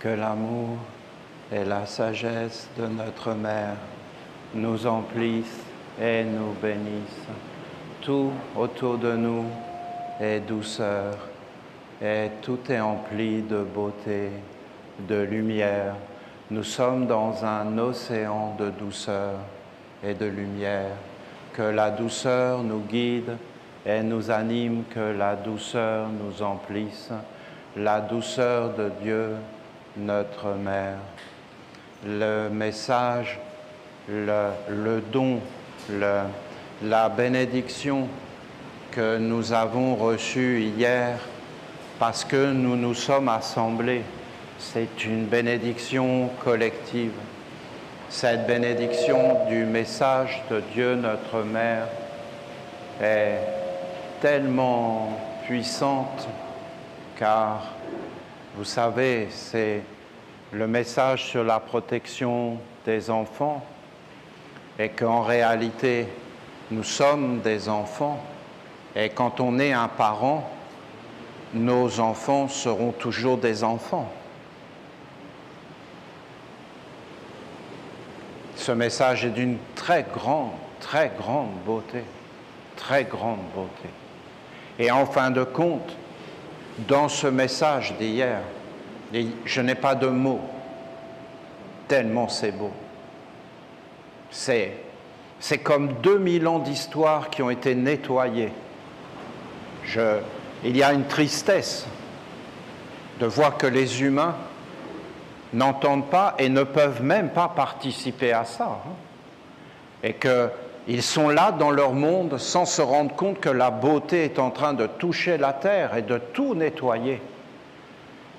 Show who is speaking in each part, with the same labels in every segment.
Speaker 1: Que l'amour et la sagesse de notre Mère nous emplissent et nous bénissent. Tout autour de nous est douceur et tout est empli de beauté, de lumière. Nous sommes dans un océan de douceur et de lumière. Que la douceur nous guide et nous anime, que la douceur nous emplisse, la douceur de Dieu, notre Mère. Le message, le don, la bénédiction que nous avons reçue hier parce que nous nous sommes assemblés, c'est une bénédiction collective. Cette bénédiction du message de Dieu, notre Mère, est tellement puissante car, vous savez, c'est le message sur la protection des enfants et qu'en réalité, nous sommes des enfants et quand on est un parent, nos enfants seront toujours des enfants. Ce message est d'une très grande beauté, très grande beauté. Et en fin de compte, dans ce message d'hier, je n'ai pas de mots, tellement c'est beau. C'est comme 2000 ans d'histoire qui ont été nettoyés. Il y a une tristesse de voir que les humains n'entendent pas et ne peuvent même pas participer à ça. Et qu'ils sont là dans leur monde sans se rendre compte que la beauté est en train de toucher la terre et de tout nettoyer.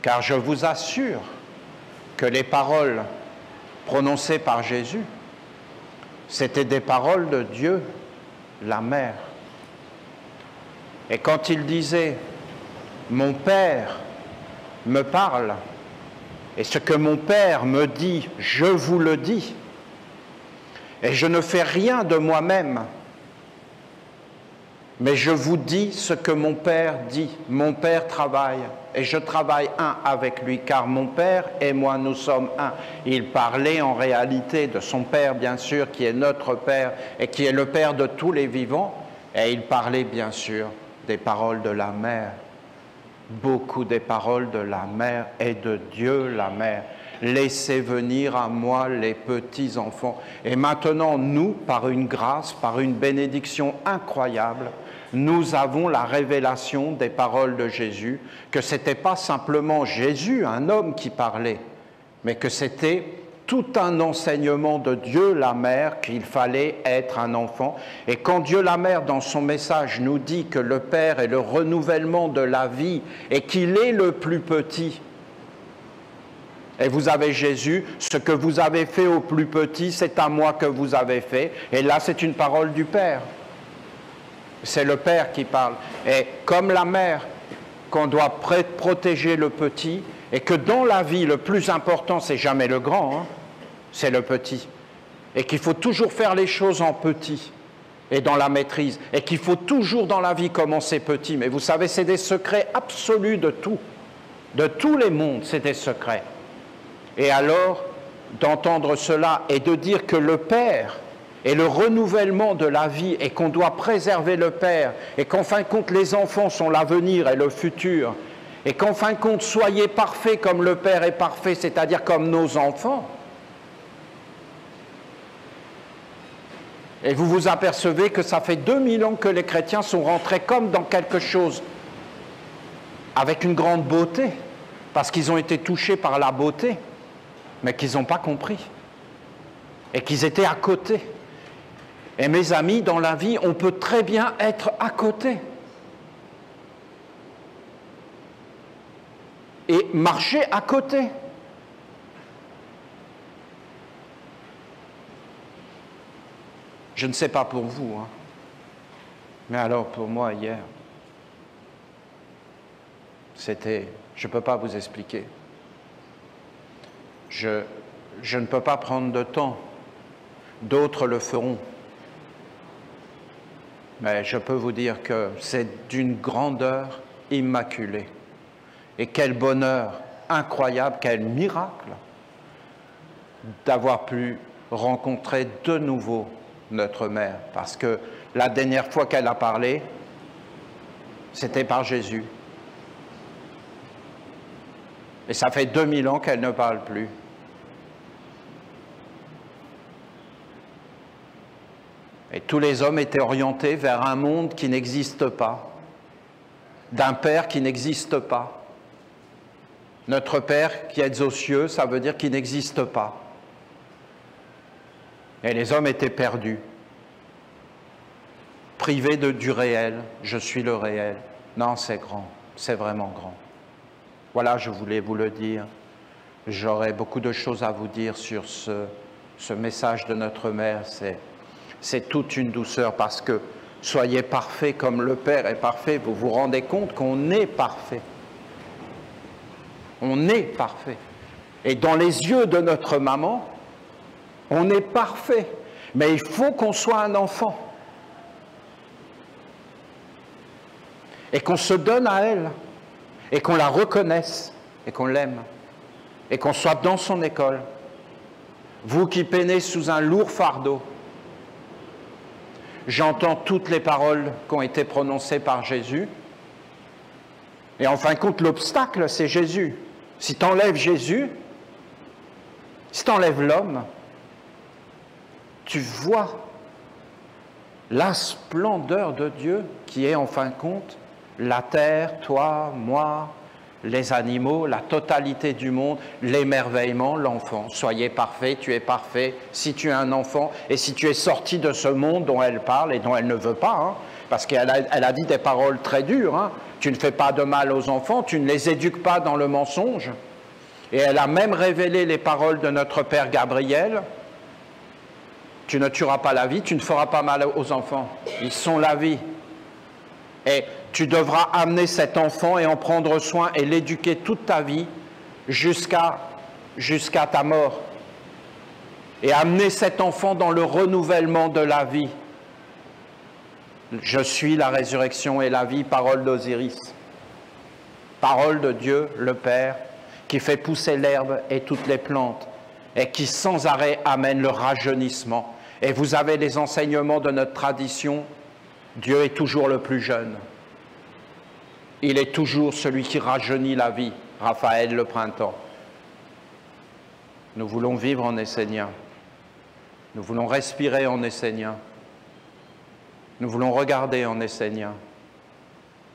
Speaker 1: Car je vous assure que les paroles prononcées par Jésus, c'était des paroles de Dieu, la Mère. Et quand il disait « Mon Père me parle, et ce que mon Père me dit, je vous le dis, et je ne fais rien de moi-même, mais je vous dis ce que mon Père dit. Mon Père travaille, et je travaille un avec lui, car mon Père et moi, nous sommes un. » Il parlait en réalité de son Père, bien sûr, qui est notre Père, et qui est le Père de tous les vivants, et il parlait, bien sûr, des paroles de la Mère. Beaucoup des paroles de la Mère et de Dieu, la Mère. Laissez venir à moi les petits enfants. Et maintenant, nous, par une grâce, par une bénédiction incroyable, nous avons la révélation des paroles de Jésus, que ce n'était pas simplement Jésus, un homme qui parlait, mais que c'était tout un enseignement de Dieu la Mère, qu'il fallait être un enfant. Et quand Dieu la Mère, dans son message, nous dit que le Père est le renouvellement de la vie et qu'il est le plus petit, et vous avez Jésus, ce que vous avez fait au plus petit, c'est à moi que vous avez fait. Et là, c'est une parole du Père. C'est le Père qui parle. Et comme la mère, qu'on doit protéger le petit, et que dans la vie, le plus important, c'est jamais le grand, hein, c'est le petit. Et qu'il faut toujours faire les choses en petit et dans la maîtrise. Et qu'il faut toujours dans la vie commencer petit. Mais vous savez, c'est des secrets absolus de tout. De tous les mondes, c'est des secrets. Et alors, d'entendre cela et de dire que le Père est le renouvellement de la vie et qu'on doit préserver le Père et qu'en fin de compte, les enfants sont l'avenir et le futur et qu'en fin de compte, soyez parfaits comme le Père est parfait, c'est-à-dire comme nos enfants. Et vous vous apercevez que ça fait 2000 ans que les chrétiens sont rentrés comme dans quelque chose avec une grande beauté, parce qu'ils ont été touchés par la beauté, mais qu'ils n'ont pas compris, et qu'ils étaient à côté. Et mes amis, dans la vie, on peut très bien être à côté. Et marcher à côté. Je ne sais pas pour vous, hein, mais alors pour moi hier, c'était, je ne peux pas vous expliquer. Je ne peux pas prendre de temps, d'autres le feront. Mais je peux vous dire que c'est d'une grandeur immaculée. Et quel bonheur incroyable, quel miracle d'avoir pu rencontrer de nouveau notre mère. Parce que la dernière fois qu'elle a parlé, c'était par Jésus. Et ça fait 2000 ans qu'elle ne parle plus. Et tous les hommes étaient orientés vers un monde qui n'existe pas, d'un Père qui n'existe pas. Notre Père qui est aux cieux, ça veut dire qu'il n'existe pas. Et les hommes étaient perdus, privés du réel. Je suis le réel. Non, c'est grand, c'est vraiment grand. Voilà, je voulais vous le dire. J'aurais beaucoup de choses à vous dire sur ce message de notre mère. C'est toute une douceur parce que soyez parfaits comme le Père est parfait. Vous vous rendez compte qu'on est parfait. On est parfait. Et dans les yeux de notre maman, on est parfait. Mais il faut qu'on soit un enfant. Et qu'on se donne à elle. Et qu'on la reconnaisse. Et qu'on l'aime. Et qu'on soit dans son école. Vous qui peinez sous un lourd fardeau, j'entends toutes les paroles qui ont été prononcées par Jésus. Et en fin de compte, l'obstacle, c'est Jésus. Si tu enlèves Jésus, si tu enlèves l'homme, tu vois la splendeur de Dieu qui est en fin de compte la terre, toi, moi, les animaux, la totalité du monde, l'émerveillement, l'enfant. Soyez parfait, tu es parfait si tu es un enfant et si tu es sorti de ce monde dont elle parle et dont elle ne veut pas, hein, parce qu'elle a dit des paroles très dures. Hein. Tu ne fais pas de mal aux enfants, tu ne les éduques pas dans le mensonge. Et elle a même révélé les paroles de notre Père Gabriel. Tu ne tueras pas la vie, tu ne feras pas mal aux enfants. Ils sont la vie. Et tu devras amener cet enfant et en prendre soin et l'éduquer toute ta vie jusqu'à ta mort. Et amener cet enfant dans le renouvellement de la vie. Je suis la résurrection et la vie, parole d'Osiris. Parole de Dieu, le Père, qui fait pousser l'herbe et toutes les plantes, et qui sans arrêt amène le rajeunissement. Et vous avez les enseignements de notre tradition, Dieu est toujours le plus jeune. Il est toujours celui qui rajeunit la vie, Raphaël le printemps. Nous voulons vivre en Essénien. Nous voulons respirer en Essénien. Nous voulons regarder en Essénien.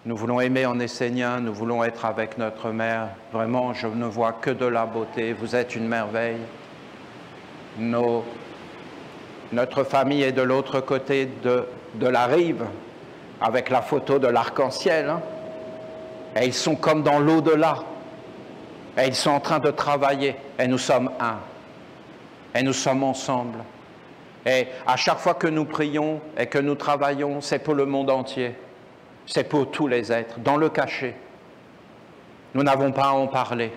Speaker 1: Nous voulons aimer en Essénien. Nous voulons être avec notre mère. Vraiment, je ne vois que de la beauté. Vous êtes une merveille. Notre famille est de l'autre côté de la rive, avec la photo de l'arc-en-ciel. Hein. Et ils sont comme dans l'au-delà. Et ils sont en train de travailler. Et nous sommes un. Et nous sommes ensemble. Et à chaque fois que nous prions et que nous travaillons, c'est pour le monde entier. C'est pour tous les êtres, dans le cachet. Nous n'avons pas à en parler.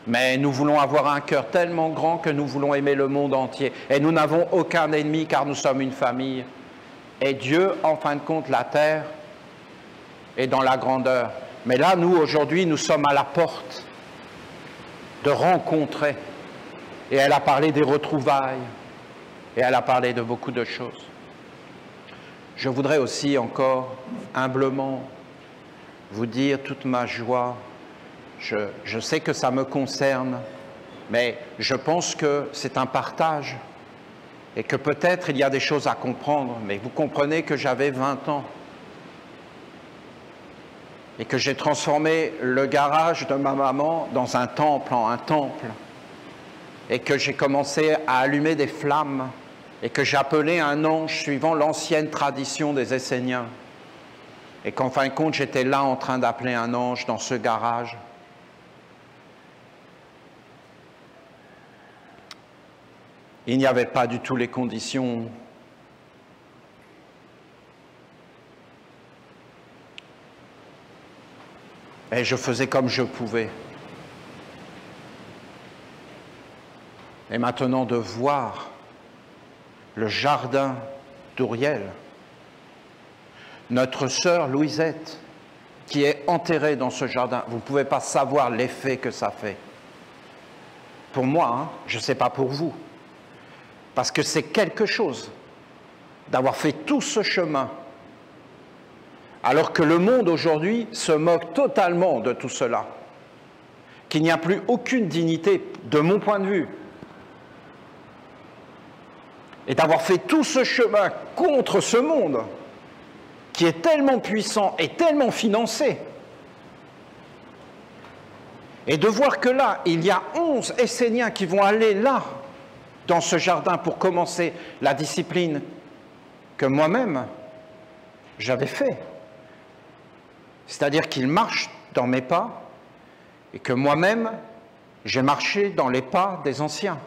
Speaker 1: Mais nous voulons avoir un cœur tellement grand que nous voulons aimer le monde entier. Et nous n'avons aucun ennemi car nous sommes une famille. Et Dieu, en fin de compte, la terre est dans la grandeur. Mais là, nous, aujourd'hui, nous sommes à la porte de rencontrer. Et elle a parlé des retrouvailles. Et elle a parlé de beaucoup de choses. Je voudrais aussi encore, humblement, vous dire toute ma joie. Je sais que ça me concerne, mais je pense que c'est un partage. Et que peut-être il y a des choses à comprendre. Mais vous comprenez que j'avais 20 ans. Et que j'ai transformé le garage de ma maman dans un temple, en un temple. Et que j'ai commencé à allumer des flammes. Et que j'appelais un ange suivant l'ancienne tradition des Esséniens. Et qu'en fin de compte, j'étais là en train d'appeler un ange dans ce garage. Il n'y avait pas du tout les conditions. Et je faisais comme je pouvais. Et maintenant de voir le jardin d'Ouriel, notre sœur Louisette, qui est enterré dans ce jardin. Vous ne pouvez pas savoir l'effet que ça fait. Pour moi, hein, je ne sais pas pour vous. Parce que c'est quelque chose d'avoir fait tout ce chemin, alors que le monde aujourd'hui se moque totalement de tout cela, qu'il n'y a plus aucune dignité, de mon point de vue, et d'avoir fait tout ce chemin contre ce monde, qui est tellement puissant et tellement financé, et de voir que là, il y a 11 Esséniens qui vont aller là, dans ce jardin, pour commencer la discipline que moi-même, j'avais fait. C'est-à-dire qu'ils marchent dans mes pas, et que moi-même, j'ai marché dans les pas des anciens,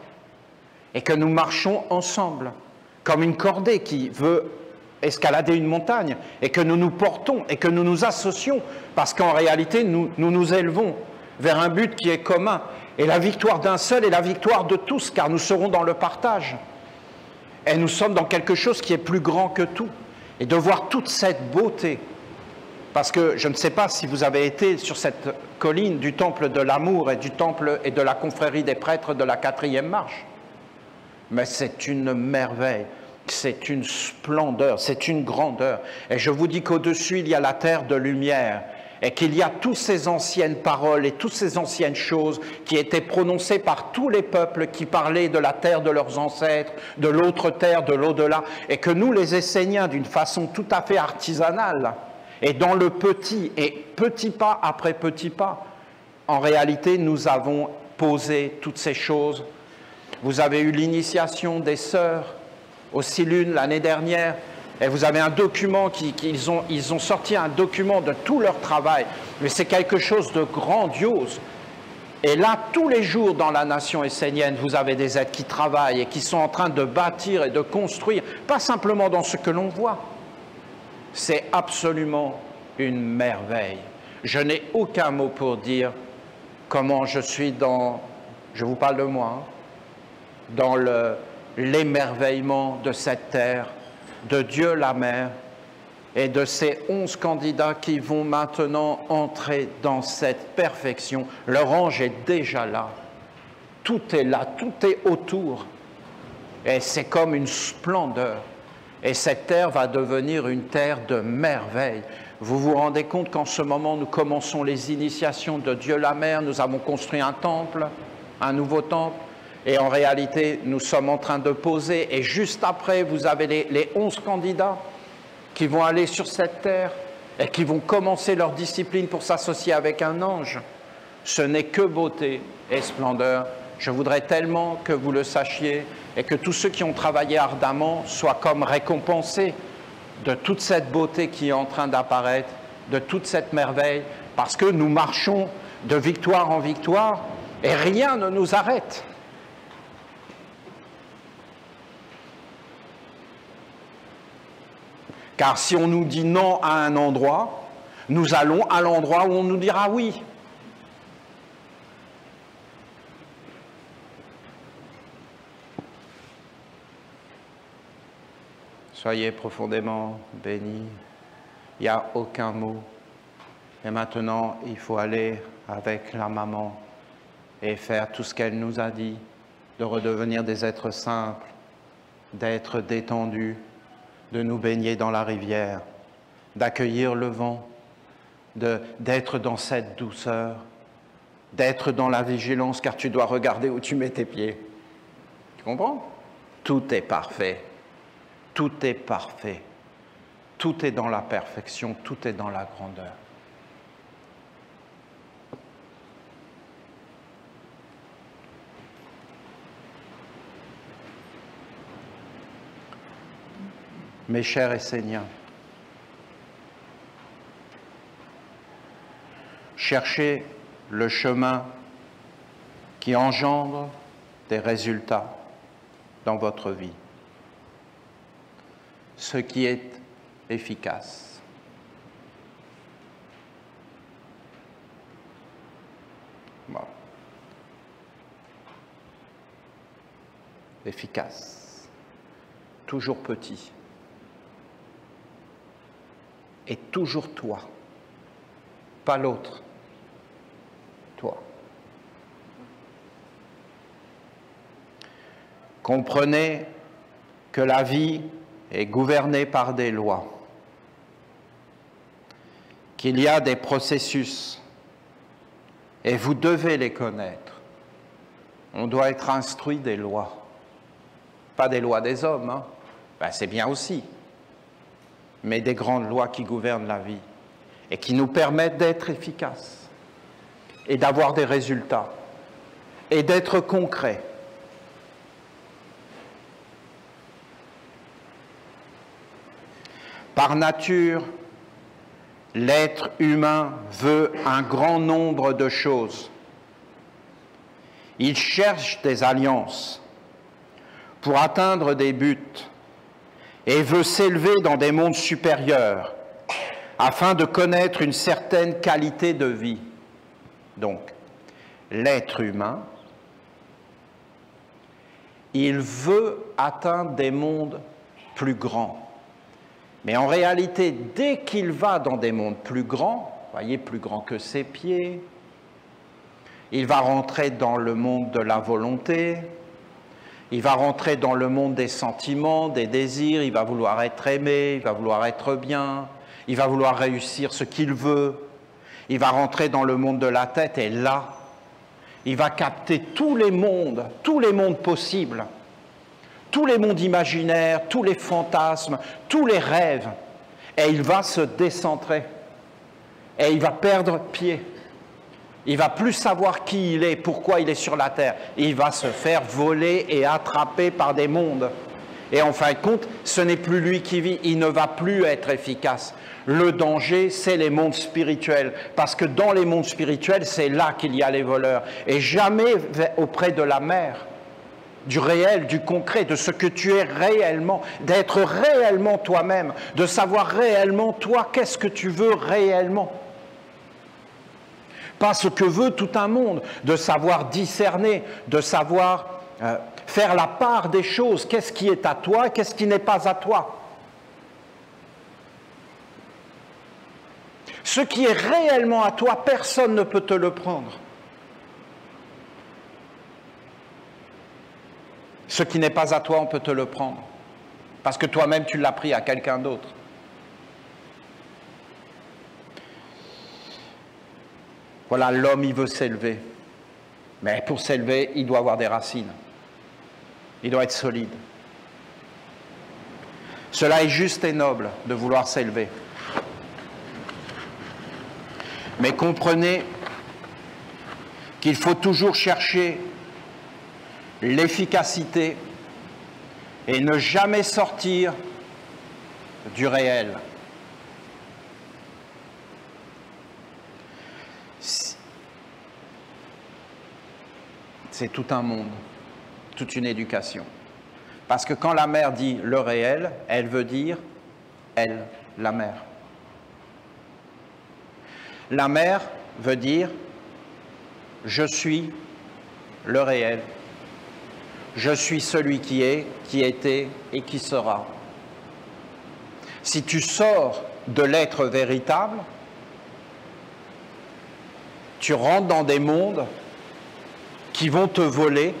Speaker 1: et que nous marchons ensemble, comme une cordée qui veut escalader une montagne, et que nous nous portons, et que nous nous associons, parce qu'en réalité, nous nous élevons vers un but qui est commun, et la victoire d'un seul est la victoire de tous, car nous serons dans le partage. Et nous sommes dans quelque chose qui est plus grand que tout. Et de voir toute cette beauté, parce que je ne sais pas si vous avez été sur cette colline du temple de l'amour et du temple et de la confrérie des prêtres de la 4e marche, mais c'est une merveille, c'est une splendeur, c'est une grandeur. Et je vous dis qu'au-dessus, il y a la terre de lumière, et qu'il y a toutes ces anciennes paroles et toutes ces anciennes choses qui étaient prononcées par tous les peuples qui parlaient de la terre de leurs ancêtres, de l'autre terre, de l'au-delà, et que nous, les Esséniens, d'une façon tout à fait artisanale, et dans le petit, et petit pas après petit pas, en réalité, nous avons posé toutes ces choses. Vous avez eu l'initiation des sœurs, aussi l'une l'année dernière, et vous avez un document, ils ont sorti un document de tout leur travail, mais c'est quelque chose de grandiose. Et là, tous les jours dans la nation essénienne, vous avez des êtres qui travaillent et qui sont en train de bâtir et de construire, pas simplement dans ce que l'on voit. C'est absolument une merveille. Je n'ai aucun mot pour dire comment je suis dans, je vous parle de moi, hein, dans l'émerveillement de cette terre, de Dieu la Mère et de ces 11 candidats qui vont maintenant entrer dans cette perfection. Leur ange est déjà là. Tout est là, tout est autour. Et c'est comme une splendeur. Et cette terre va devenir une terre de merveille. Vous vous rendez compte qu'en ce moment, nous commençons les initiations de Dieu la Mère. Nous avons construit un temple, un nouveau temple. Et en réalité, nous sommes en train de poser, et juste après, vous avez les 11 candidats qui vont aller sur cette terre et qui vont commencer leur discipline pour s'associer avec un ange. Ce n'est que beauté et splendeur. Je voudrais tellement que vous le sachiez et que tous ceux qui ont travaillé ardemment soient comme récompensés de toute cette beauté qui est en train d'apparaître, de toute cette merveille, parce que nous marchons de victoire en victoire et rien ne nous arrête. Car si on nous dit non à un endroit, nous allons à l'endroit où on nous dira oui. Soyez profondément bénis. Il n'y a aucun mot. Et maintenant, il faut aller avec la maman et faire tout ce qu'elle nous a dit, de redevenir des êtres simples, d'être détendus, de nous baigner dans la rivière, d'accueillir le vent, d'être dans cette douceur, d'être dans la vigilance, car tu dois regarder où tu mets tes pieds. Tu comprends? Tout est parfait. Tout est parfait. Tout est dans la perfection, tout est dans la grandeur. Mes chers Esséniens, cherchez le chemin qui engendre des résultats dans votre vie, ce qui est efficace. Bon. Efficace, toujours petit. Et toujours toi. pas l'autre. Toi. Comprenez que la vie est gouvernée par des lois, qu'il y a des processus, et vous devez les connaître. On doit être instruit des lois, pas des lois des hommes, hein. Ben, c'est bien aussi, mais des grandes lois qui gouvernent la vie et qui nous permettent d'être efficaces et d'avoir des résultats et d'être concrets. Par nature, l'être humain veut un grand nombre de choses. Il cherche des alliances pour atteindre des buts et veut s'élever dans des mondes supérieurs afin de connaître une certaine qualité de vie. Donc, l'être humain, il veut atteindre des mondes plus grands. Mais en réalité, dès qu'il va dans des mondes plus grands, voyez, plus grands que ses pieds, il va rentrer dans le monde de la volonté, il va rentrer dans le monde des sentiments, des désirs, il va vouloir être aimé, il va vouloir être bien, il va vouloir réussir ce qu'il veut, il va rentrer dans le monde de la tête et là, il va capter tous les mondes possibles, tous les mondes imaginaires, tous les fantasmes, tous les rêves, et il va se décentrer, et il va perdre pied. Il va plus savoir qui il est, pourquoi il est sur la terre. Il va se faire voler et attraper par des mondes. Et en fin de compte, ce n'est plus lui qui vit, il ne va plus être efficace. Le danger, c'est les mondes spirituels, parce que dans les mondes spirituels, c'est là qu'il y a les voleurs, et jamais auprès de la mère, du réel, du concret, de ce que tu es réellement, d'être réellement toi-même, de savoir réellement toi, qu'est-ce que tu veux réellement. Pas ce que veut tout un monde, de savoir discerner, de savoir faire la part des choses, qu'est-ce qui est à toi, qu'est-ce qui n'est pas à toi. Ce qui est réellement à toi, personne ne peut te le prendre. Ce qui n'est pas à toi, on peut te le prendre. Parce que toi-même, tu l'as pris à quelqu'un d'autre. Voilà, l'homme, il veut s'élever. Mais pour s'élever, il doit avoir des racines. Il doit être solide. Cela est juste et noble de vouloir s'élever. Mais comprenez qu'il faut toujours chercher l'efficacité et ne jamais sortir du réel. C'est tout un monde, toute une éducation. Parce que quand la mère dit le réel, elle veut dire elle, la mère. La mère veut dire je suis le réel. Je suis celui qui est, qui était et qui sera. Si tu sors de l'être véritable, tu rentres dans des mondes qui vont te voler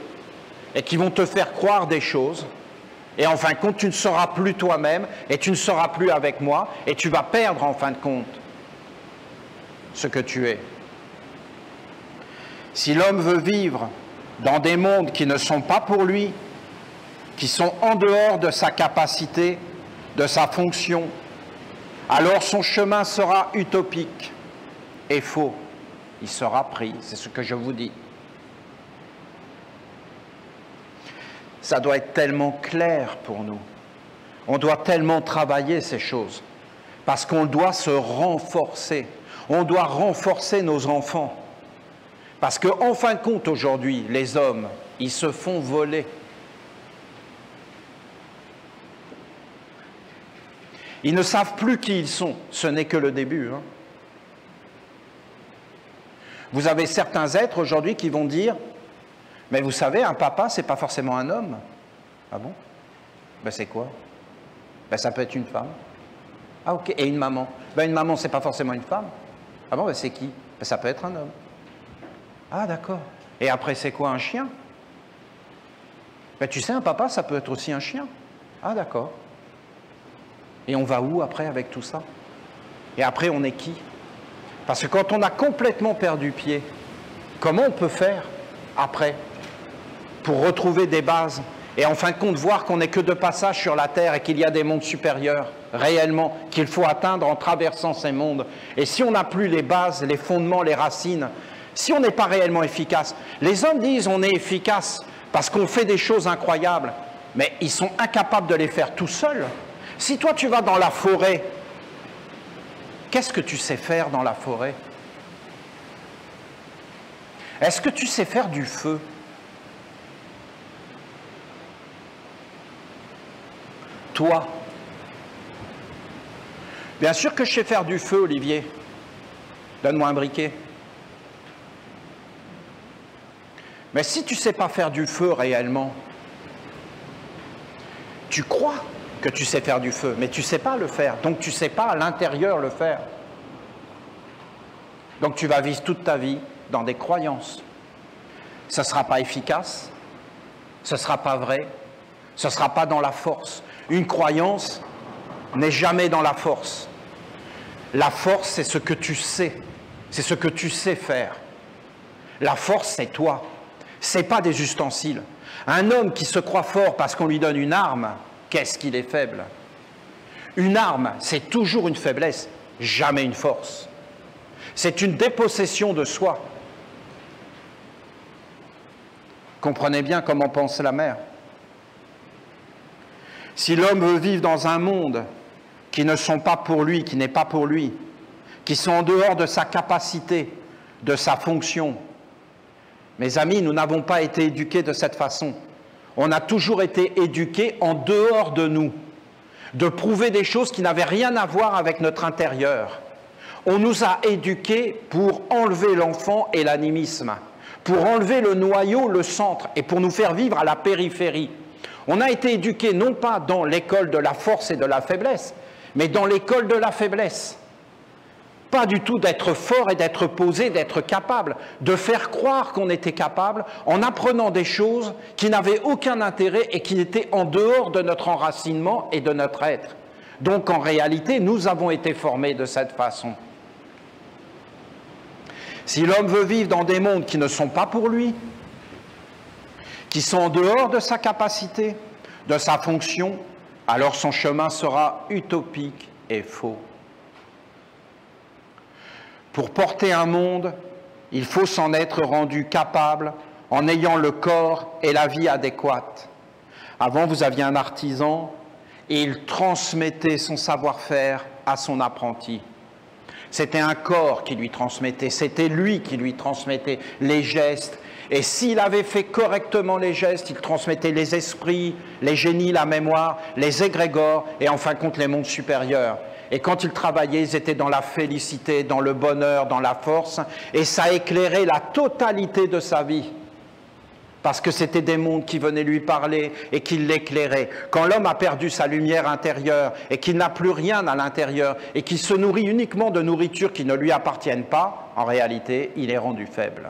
Speaker 1: et qui vont te faire croire des choses. Et en fin de compte, tu ne seras plus toi-même et tu ne seras plus avec moi et tu vas perdre en fin de compte ce que tu es. Si l'homme veut vivre dans des mondes qui ne sont pas pour lui, qui sont en dehors de sa capacité, de sa fonction, alors son chemin sera utopique et faux. Il sera pris, c'est ce que je vous dis. Ça doit être tellement clair pour nous. On doit tellement travailler ces choses, parce qu'on doit se renforcer. On doit renforcer nos enfants. Parce qu'en fin de compte, aujourd'hui, les hommes, ils se font voler. Ils ne savent plus qui ils sont. Ce n'est que le début. Hein. Vous avez certains êtres aujourd'hui qui vont dire « Mais vous savez, un papa, ce n'est pas forcément un homme. » Ah bon? Ben c'est quoi? Ben ça peut être une femme. Ah ok, et une maman? Ben une maman, ce n'est pas forcément une femme. Ah bon, ben c'est qui? Ben ça peut être un homme. Ah d'accord. Et après, c'est quoi un chien? Ben tu sais, un papa, ça peut être aussi un chien. Ah d'accord. Et on va où après avec tout ça? Et après, on est qui? Parce que quand on a complètement perdu pied, comment on peut faire après pour retrouver des bases et en fin de compte voir qu'on n'est que de passage sur la Terre et qu'il y a des mondes supérieurs, réellement, qu'il faut atteindre en traversant ces mondes. Et si on n'a plus les bases, les fondements, les racines, si on n'est pas réellement efficace, les hommes disent on est efficace parce qu'on fait des choses incroyables, mais ils sont incapables de les faire tout seuls. Si toi tu vas dans la forêt, qu'est-ce que tu sais faire dans la forêt? Est-ce que tu sais faire du feu? Toi? Bien sûr que je sais faire du feu, Olivier. Donne-moi un briquet. Mais si tu ne sais pas faire du feu réellement, tu crois que tu sais faire du feu, mais tu ne sais pas le faire. Donc tu ne sais pas à l'intérieur le faire. Donc tu vas vivre toute ta vie dans des croyances. Ce ne sera pas efficace, ce ne sera pas vrai, ce ne sera pas dans la force. Une croyance n'est jamais dans la force. La force, c'est ce que tu sais, c'est ce que tu sais faire. La force, c'est toi, ce n'est pas des ustensiles. Un homme qui se croit fort parce qu'on lui donne une arme, qu'est-ce qu'il est faible? Une arme, c'est toujours une faiblesse, jamais une force. C'est une dépossession de soi. Comprenez bien comment pense la mère. Si l'homme veut vivre dans un monde qui ne sont pas pour lui, qui n'est pas pour lui, qui sont en dehors de sa capacité, de sa fonction, mes amis, nous n'avons pas été éduqués de cette façon. On a toujours été éduqués en dehors de nous, de prouver des choses qui n'avaient rien à voir avec notre intérieur. On nous a éduqués pour enlever l'enfant et l'animisme, pour enlever le noyau, le centre, et pour nous faire vivre à la périphérie. On a été éduqués non pas dans l'école de la force et de la faiblesse, mais dans l'école de la faiblesse. Pas du tout d'être fort et d'être posé, d'être capable, de faire croire qu'on était capable en apprenant des choses qui n'avaient aucun intérêt et qui étaient en dehors de notre enracinement et de notre être. Donc en réalité, nous avons été formés de cette façon. Si l'homme veut vivre dans des mondes qui ne sont pas pour lui, qui sont en dehors de sa capacité, de sa fonction, alors son chemin sera utopique et faux. Pour porter un monde, il faut s'en être rendu capable en ayant le corps et la vie adéquates. Avant, vous aviez un artisan et il transmettait son savoir-faire à son apprenti. C'était un corps qui lui transmettait, c'était lui qui lui transmettait les gestes. Et s'il avait fait correctement les gestes, il transmettait les esprits, les génies, la mémoire, les égrégores et en fin de compte les mondes supérieurs. Et quand ils travaillaient, ils étaient dans la félicité, dans le bonheur, dans la force, et ça éclairait la totalité de sa vie. Parce que c'était des mondes qui venaient lui parler et qui l'éclairaient. Quand l'homme a perdu sa lumière intérieure et qu'il n'a plus rien à l'intérieur et qu'il se nourrit uniquement de nourriture qui ne lui appartiennent pas, en réalité, il est rendu faible.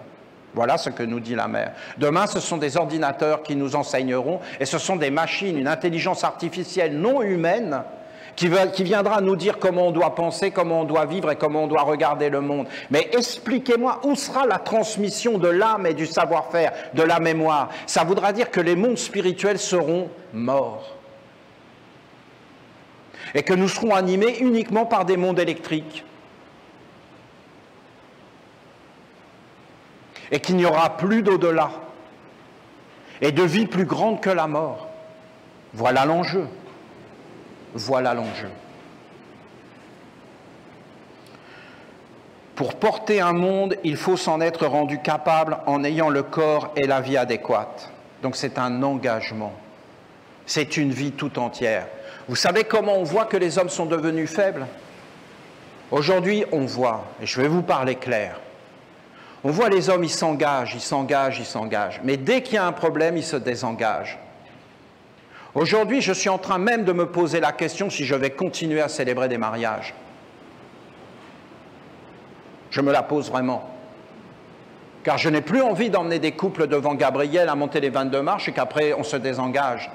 Speaker 1: Voilà ce que nous dit la mère. Demain, ce sont des ordinateurs qui nous enseigneront et ce sont des machines, une intelligence artificielle non humaine qui viendra nous dire comment on doit penser, comment on doit vivre et comment on doit regarder le monde. Mais expliquez-moi, où sera la transmission de l'âme et du savoir-faire, de la mémoire? Ça voudra dire que les mondes spirituels seront morts. Et que nous serons animés uniquement par des mondes électriques. Et qu'il n'y aura plus d'au-delà. Et de vie plus grande que la mort. Voilà l'enjeu. Voilà l'enjeu. Pour porter un monde, il faut s'en être rendu capable en ayant le corps et la vie adéquate. Donc c'est un engagement. C'est une vie tout entière. Vous savez comment on voit que les hommes sont devenus faibles? Aujourd'hui, on voit, et je vais vous parler clair, on voit les hommes, ils s'engagent, ils s'engagent, ils s'engagent. Mais dès qu'il y a un problème, ils se désengagent. Aujourd'hui, je suis en train même de me poser la question si je vais continuer à célébrer des mariages. Je me la pose vraiment. Car je n'ai plus envie d'emmener des couples devant Gabriel à monter les 22 marches et qu'après on se désengage.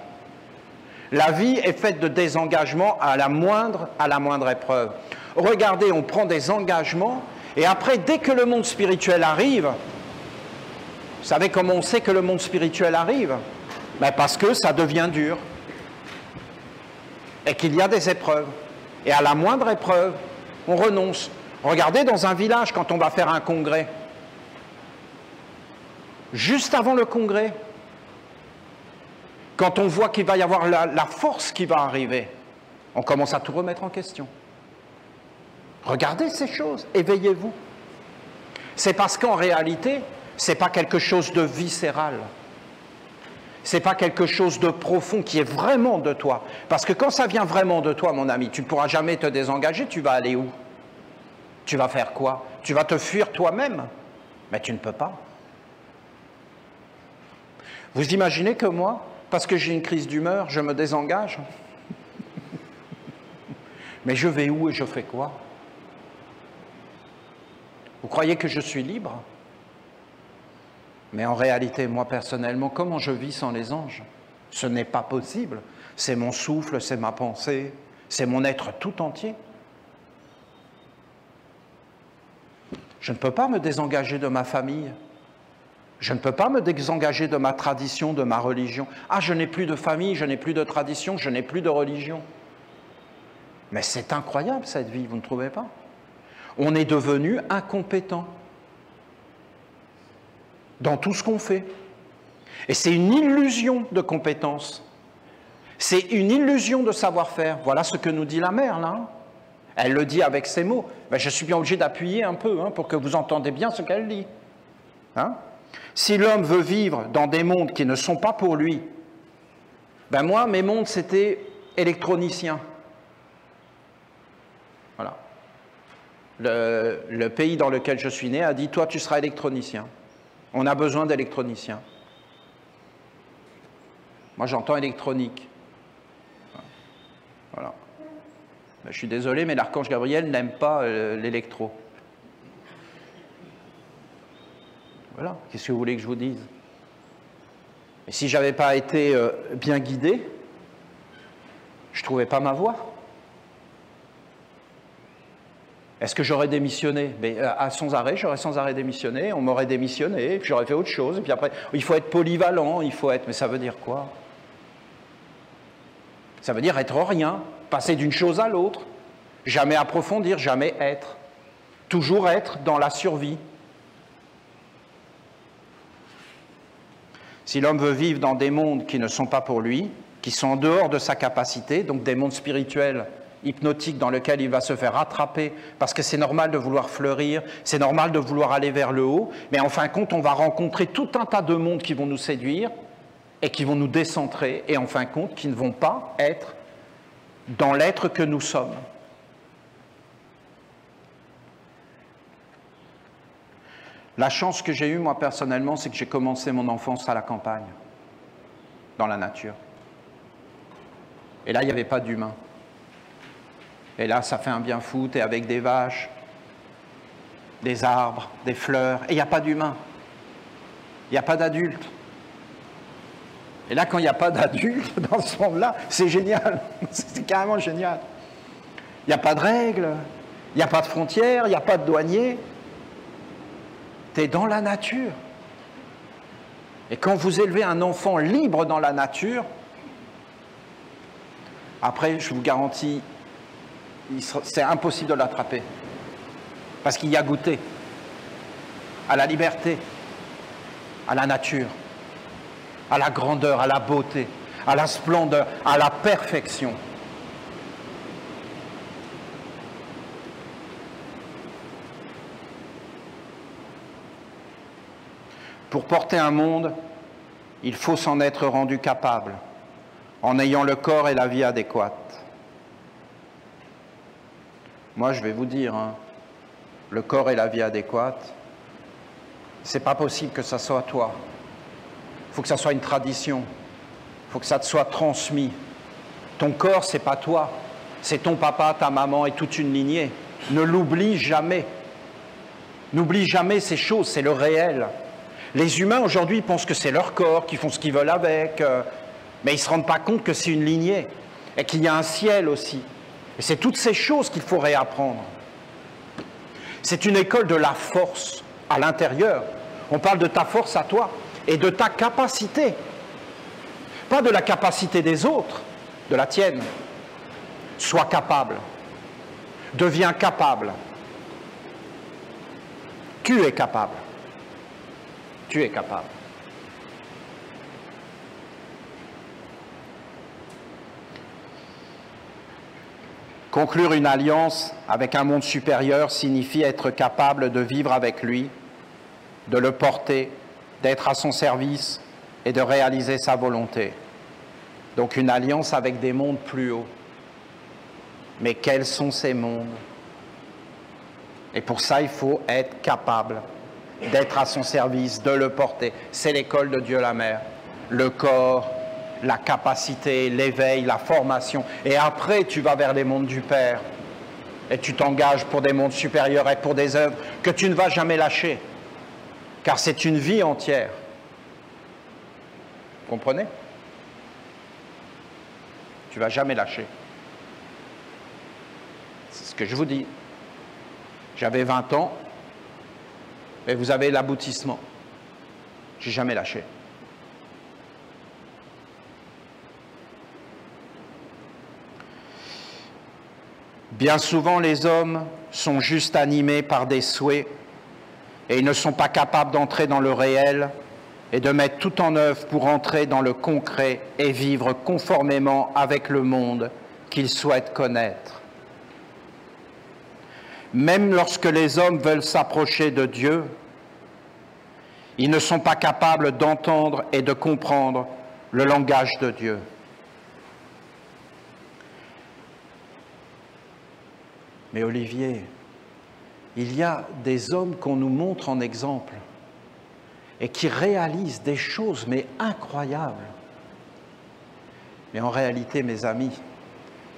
Speaker 1: La vie est faite de désengagement à la moindre épreuve. Regardez, on prend des engagements et après, dès que le monde spirituel arrive, vous savez comment on sait que le monde spirituel arrive? Ben parce que ça devient dur et qu'il y a des épreuves. Et à la moindre épreuve, on renonce. Regardez dans un village quand on va faire un congrès. Juste avant le congrès, quand on voit qu'il va y avoir la force qui va arriver, on commence à tout remettre en question. Regardez ces choses, éveillez-vous. C'est parce qu'en réalité, ce n'est pas quelque chose de viscéral. Ce n'est pas quelque chose de profond qui est vraiment de toi. Parce que quand ça vient vraiment de toi, mon ami, tu ne pourras jamais te désengager, tu vas aller où? Tu vas faire quoi? Tu vas te fuir toi-même? Mais tu ne peux pas. Vous imaginez que moi, parce que j'ai une crise d'humeur, je me désengage? Mais je vais où et je fais quoi? Vous croyez que je suis libre? Mais en réalité, moi personnellement, comment je vis sans les anges? Ce n'est pas possible. C'est mon souffle, c'est ma pensée, c'est mon être tout entier. Je ne peux pas me désengager de ma famille. Je ne peux pas me désengager de ma tradition, de ma religion. Ah, je n'ai plus de famille, je n'ai plus de tradition, je n'ai plus de religion. Mais c'est incroyable cette vie, vous ne trouvez pas? On est devenu incompétent dans tout ce qu'on fait. Et c'est une illusion de compétence. C'est une illusion de savoir-faire. Voilà ce que nous dit la mère, là. Elle le dit avec ces mots. Ben, je suis bien obligé d'appuyer un peu pour que vous entendez bien ce qu'elle dit. Hein? Si l'homme veut vivre dans des mondes qui ne sont pas pour lui, ben moi, mes mondes, c'était électronicien. Voilà. Le pays dans lequel je suis né a dit, toi, tu seras électronicien. On a besoin d'électroniciens. Moi, j'entends électronique. Voilà. Ben, je suis désolé, mais l'archange Gabriel n'aime pas l'électro. Voilà, qu'est-ce que vous voulez que je vous dise? Et si je n'avais pas été bien guidé, je ne trouvais pas ma voie. Est-ce que j'aurais démissionné? Mais sans arrêt, j'aurais sans arrêt démissionné, on m'aurait démissionné, puis j'aurais fait autre chose, et puis après, il faut être polyvalent, il faut être... Mais ça veut dire quoi? Ça veut dire être rien, passer d'une chose à l'autre, jamais approfondir, jamais être, toujours être dans la survie. Si l'homme veut vivre dans des mondes qui ne sont pas pour lui, qui sont en dehors de sa capacité, donc des mondes spirituels, hypnotiques dans lesquels il va se faire rattraper, parce que c'est normal de vouloir fleurir, c'est normal de vouloir aller vers le haut, mais en fin de compte, on va rencontrer tout un tas de mondes qui vont nous séduire et qui vont nous décentrer, et en fin de compte, qui ne vont pas être dans l'être que nous sommes. La chance que j'ai eue, moi, personnellement, c'est que j'ai commencé mon enfance à la campagne, dans la nature. Et là, il n'y avait pas d'humain. Et là, ça fait un bien fou, t'es avec des vaches, des arbres, des fleurs, et il n'y a pas d'humain. Il n'y a pas d'adulte. Et là, quand il n'y a pas d'adulte dans ce monde-là, c'est génial. C'est carrément génial. Il n'y a pas de règles, il n'y a pas de frontières, il n'y a pas de douaniers. Tu es dans la nature. Et quand vous élevez un enfant libre dans la nature, après, je vous garantis, c'est impossible de l'attraper. Parce qu'il y a goûté à la liberté, à la nature, à la grandeur, à la beauté, à la splendeur, à la perfection. Pour porter un monde, il faut s'en être rendu capable, en ayant le corps et la vie adéquates. Moi, je vais vous dire, le corps et la vie adéquate, c'est pas possible que ça soit toi. Il faut que ça soit une tradition. Il faut que ça te soit transmis. Ton corps, c'est pas toi. C'est ton papa, ta maman et toute une lignée. Ne l'oublie jamais. N'oublie jamais ces choses, c'est le réel. Les humains aujourd'hui pensent que c'est leur corps, qu'ils font ce qu'ils veulent avec, mais ils ne se rendent pas compte que c'est une lignée et qu'il y a un ciel aussi. Et c'est toutes ces choses qu'il faut réapprendre. C'est une école de la force à l'intérieur. On parle de ta force à toi et de ta capacité. Pas de la capacité des autres, de la tienne. Sois capable. Deviens capable. Tu es capable. Tu es capable. Conclure une alliance avec un monde supérieur signifie être capable de vivre avec lui, de le porter, d'être à son service et de réaliser sa volonté. Donc une alliance avec des mondes plus hauts. Mais quels sont ces mondes? Et pour ça, il faut être capable d'être à son service, de le porter. C'est l'école de Dieu la Mère. Le corps, la capacité, l'éveil, la formation. Et après, tu vas vers les mondes du Père. Et tu t'engages pour des mondes supérieurs et pour des œuvres que tu ne vas jamais lâcher. Car c'est une vie entière. Vous comprenez? Tu ne vas jamais lâcher. C'est ce que je vous dis. J'avais 20 ans, et vous avez l'aboutissement. Je n'ai jamais lâché. Bien souvent, les hommes sont juste animés par des souhaits et ils ne sont pas capables d'entrer dans le réel et de mettre tout en œuvre pour entrer dans le concret et vivre conformément avec le monde qu'ils souhaitent connaître. Même lorsque les hommes veulent s'approcher de Dieu, ils ne sont pas capables d'entendre et de comprendre le langage de Dieu. Mais Olivier, il y a des hommes qu'on nous montre en exemple et qui réalisent des choses, mais incroyables. Mais en réalité, mes amis,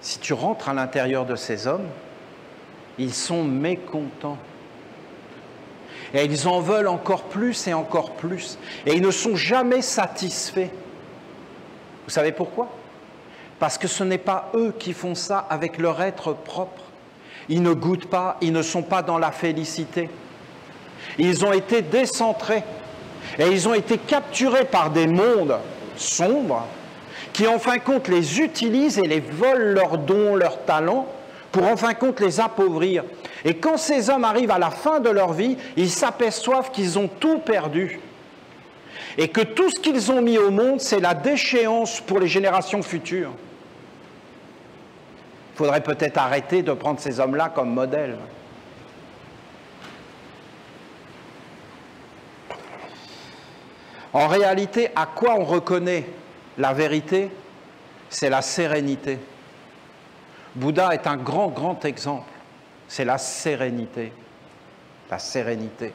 Speaker 1: si tu rentres à l'intérieur de ces hommes, ils sont mécontents. Et ils en veulent encore plus et encore plus. Et ils ne sont jamais satisfaits. Vous savez pourquoi? Parce que ce n'est pas eux qui font ça avec leur être propre. Ils ne goûtent pas, ils ne sont pas dans la félicité. Ils ont été décentrés. Et ils ont été capturés par des mondes sombres qui, en fin de compte, les utilisent et les volent leurs dons, leurs talents, pour en fin de compte les appauvrir. Et quand ces hommes arrivent à la fin de leur vie, ils s'aperçoivent qu'ils ont tout perdu. Et que tout ce qu'ils ont mis au monde, c'est la déchéance pour les générations futures. Il faudrait peut-être arrêter de prendre ces hommes-là comme modèle. En réalité, à quoi on reconnaît la vérité? C'est la sérénité. Bouddha est un grand, grand exemple. C'est la sérénité. La sérénité.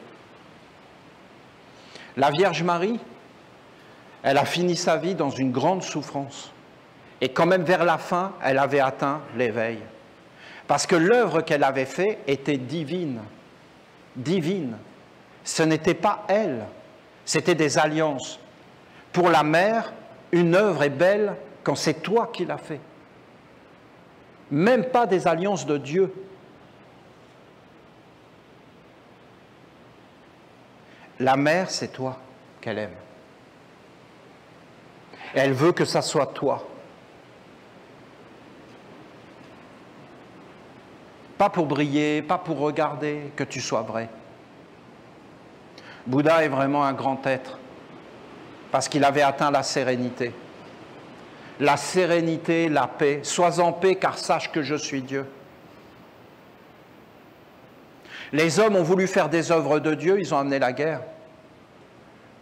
Speaker 1: La Vierge Marie, elle a fini sa vie dans une grande souffrance. Et quand même vers la fin, elle avait atteint l'éveil. Parce que l'œuvre qu'elle avait faite était divine. Divine. Ce n'était pas elle, c'était des alliances. Pour la mère, une œuvre est belle quand c'est toi qui l'as fait. Même pas des alliances de Dieu. La mère, c'est toi qu'elle aime. Elle veut que ça soit toi. Pas pour briller, pas pour regarder, que tu sois vrai. Bouddha est vraiment un grand être, parce qu'il avait atteint la sérénité. La sérénité, la paix. Sois en paix, car sache que je suis Dieu. Les hommes ont voulu faire des œuvres de Dieu, ils ont amené la guerre.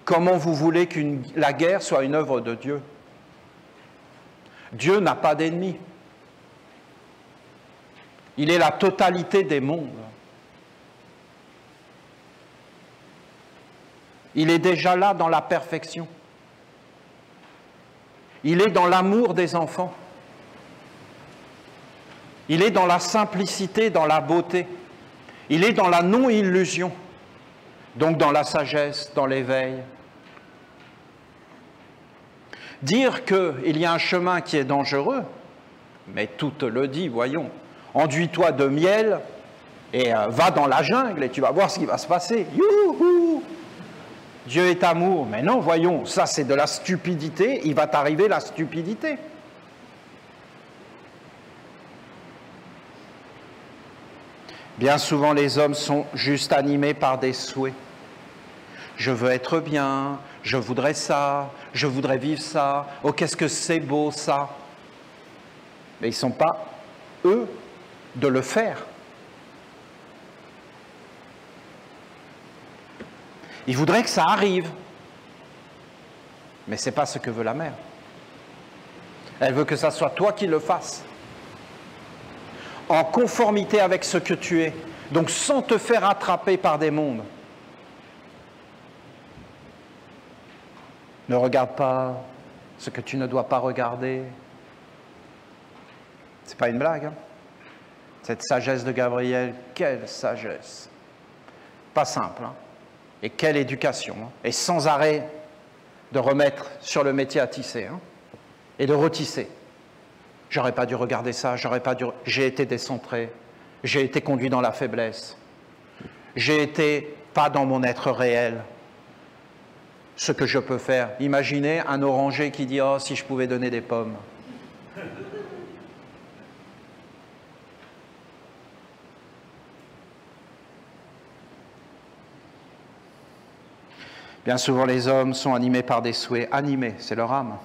Speaker 1: Comment vous voulez que la guerre soit une œuvre de Dieu? Dieu n'a pas d'ennemis. Il est la totalité des mondes. Il est déjà là dans la perfection. Il est dans l'amour des enfants. Il est dans la simplicité, dans la beauté. Il est dans la non-illusion. donc dans la sagesse, dans l'éveil. Dire qu'il y a un chemin qui est dangereux, mais tout te le dit, voyons. Enduis-toi de miel et va dans la jungle et tu vas voir ce qui va se passer. Youhou! Dieu est amour. Mais non, voyons, ça c'est de la stupidité, il va t'arriver la stupidité. Bien souvent, les hommes sont juste animés par des souhaits. Je veux être bien, je voudrais ça, je voudrais vivre ça, oh qu'est-ce que c'est beau ça. Mais ils ne sont pas, eux, de le faire. Ils voudraient que ça arrive. Mais ce n'est pas ce que veut la mère. Elle veut que ça soit toi qui le fasses. En conformité avec ce que tu es. Donc sans te faire attraper par des mondes. Ne regarde pas ce que tu ne dois pas regarder. C'est pas une blague, hein? Cette sagesse de Gabriel, quelle sagesse! Pas simple, hein? Et quelle éducation, hein? Et sans arrêt de remettre sur le métier à tisser, hein? Et de retisser. J'aurais pas dû regarder ça, j'aurais pas dû... J'ai été décentré, j'ai été conduit dans la faiblesse, j'ai été pas dans mon être réel. Ce que je peux faire. Imaginez un oranger qui dit « Oh, si je pouvais donner des pommes ». Bien souvent, les hommes sont animés par des souhaits. Animés, c'est leur âme.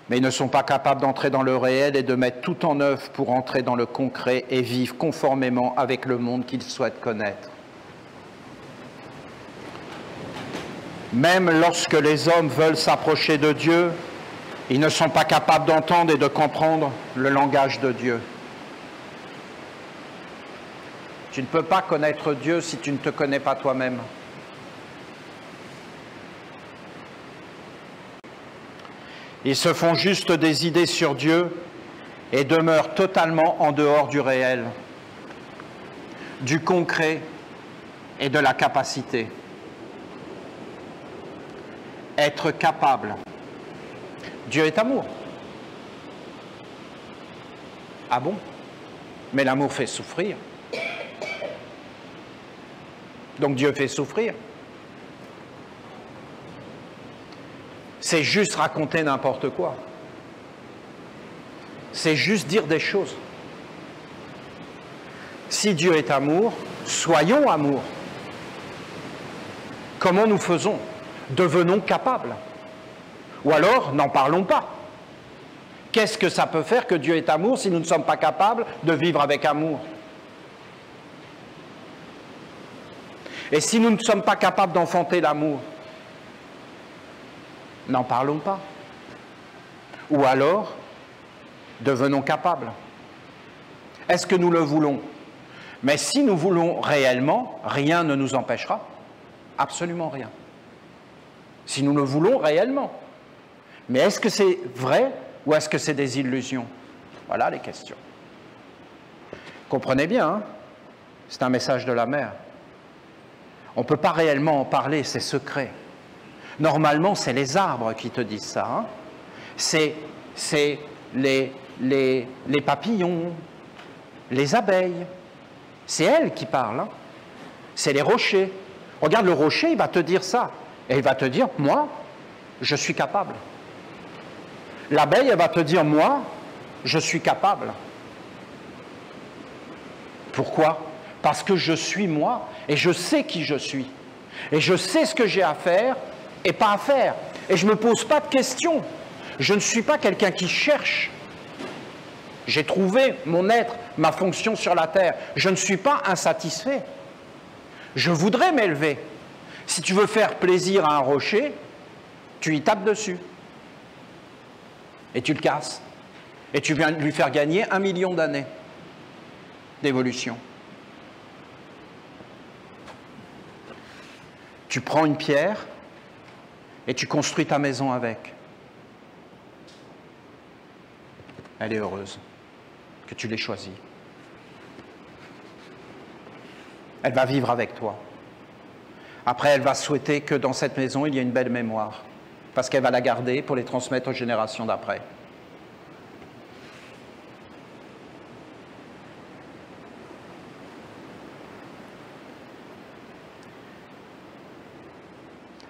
Speaker 1: Mais ils ne sont pas capables d'entrer dans le réel et de mettre tout en œuvre pour entrer dans le concret et vivre conformément avec le monde qu'ils souhaitent connaître. Même lorsque les hommes veulent s'approcher de Dieu, ils ne sont pas capables d'entendre et de comprendre le langage de Dieu. Tu ne peux pas connaître Dieu si tu ne te connais pas toi-même. Ils se font juste des idées sur Dieu et demeurent totalement en dehors du réel, du concret et de la capacité. Être capable. Dieu est amour. Ah bon? Mais l'amour fait souffrir. Donc Dieu fait souffrir. C'est juste raconter n'importe quoi. C'est juste dire des choses. Si Dieu est amour, soyons amour. Comment nous faisons? Devenons capables. Ou alors, n'en parlons pas. Qu'est-ce que ça peut faire que Dieu est amour si nous ne sommes pas capables de vivre avec amour? Et si nous ne sommes pas capables d'enfanter l'amour, n'en parlons pas. Ou alors, devenons capables. Est-ce que nous le voulons? Mais si nous voulons réellement, rien ne nous empêchera. Absolument rien. Si nous le voulons réellement. Mais est-ce que c'est vrai ou est-ce que c'est des illusions? Voilà les questions. Comprenez bien, hein? C'est un message de la mère. On ne peut pas réellement en parler, c'est secret. Normalement, c'est les arbres qui te disent ça. Hein? C'est les papillons, les abeilles. C'est elles qui parlent. Hein? C'est les rochers. Regarde le rocher, il va te dire ça. Et il va te dire, moi, je suis capable. L'abeille, elle va te dire, moi, je suis capable. Pourquoi? Parce que je suis moi, et je sais qui je suis. Et je sais ce que j'ai à faire et pas à faire. Et je ne me pose pas de questions. Je ne suis pas quelqu'un qui cherche. J'ai trouvé mon être, ma fonction sur la terre. Je ne suis pas insatisfait. Je voudrais m'élever. Si tu veux faire plaisir à un rocher, tu y tapes dessus. Et tu le casses. Et tu viens lui faire gagner 1 million d'années d'évolution. Tu prends une pierre et tu construis ta maison avec. Elle est heureuse que tu l'aies choisie. Elle va vivre avec toi. Après, elle va souhaiter que dans cette maison, il y ait une belle mémoire, parce qu'elle va la garder pour les transmettre aux générations d'après.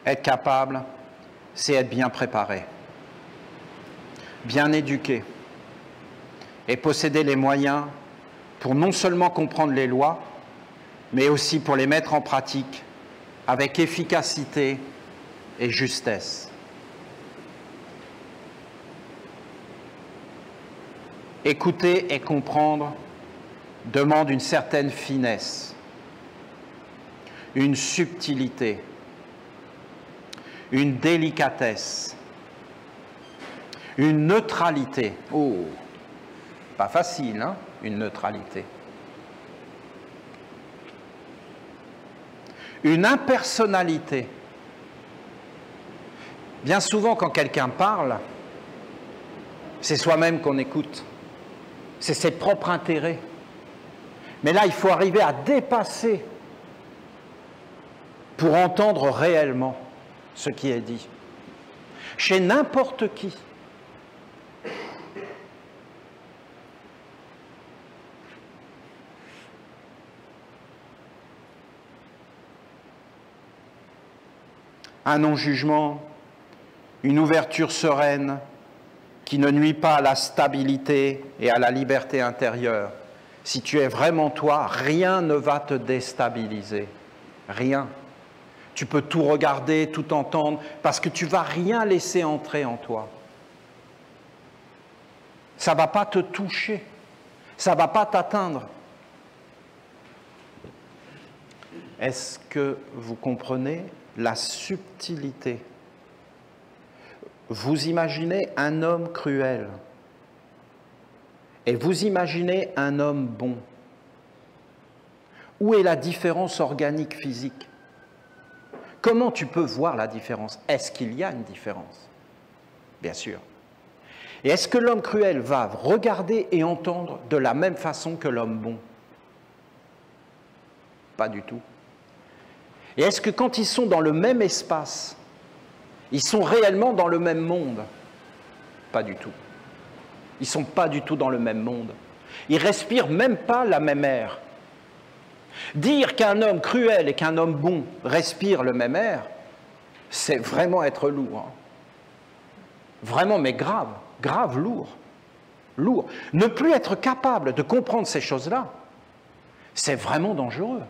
Speaker 1: Être capable, c'est être bien préparé, bien éduqué, et posséder les moyens pour non seulement comprendre les lois, mais aussi pour les mettre en pratique avec efficacité et justesse. Écouter et comprendre demande une certaine finesse, une subtilité, une délicatesse, une neutralité. Oh, pas facile, hein, une neutralité. Une impersonnalité. Bien souvent, quand quelqu'un parle, c'est soi-même qu'on écoute. C'est ses propres intérêts. Mais là, il faut arriver à dépasser pour entendre réellement ce qui est dit. Chez n'importe qui. Un non-jugement, une ouverture sereine qui ne nuit pas à la stabilité et à la liberté intérieure. Si tu es vraiment toi, rien ne va te déstabiliser. Rien. Tu peux tout regarder, tout entendre, parce que tu ne vas rien laisser entrer en toi. Ça ne va pas te toucher. Ça ne va pas t'atteindre. Est-ce que vous comprenez la subtilité? Vous imaginez un homme cruel et vous imaginez un homme bon. Où est la différence organique physique? Comment tu peux voir la différence? Est-ce qu'il y a une différence? Bien sûr. Et est-ce que l'homme cruel va regarder et entendre de la même façon que l'homme bon? Pas du tout. Et est-ce que quand ils sont dans le même espace, ils sont réellement dans le même monde? Pas du tout. Ils ne sont pas du tout dans le même monde. Ils ne respirent même pas la même air. Dire qu'un homme cruel et qu'un homme bon respirent le même air, c'est vraiment être lourd. Hein. Vraiment, mais grave, grave, lourd. Lourd. Ne plus être capable de comprendre ces choses-là, c'est vraiment dangereux.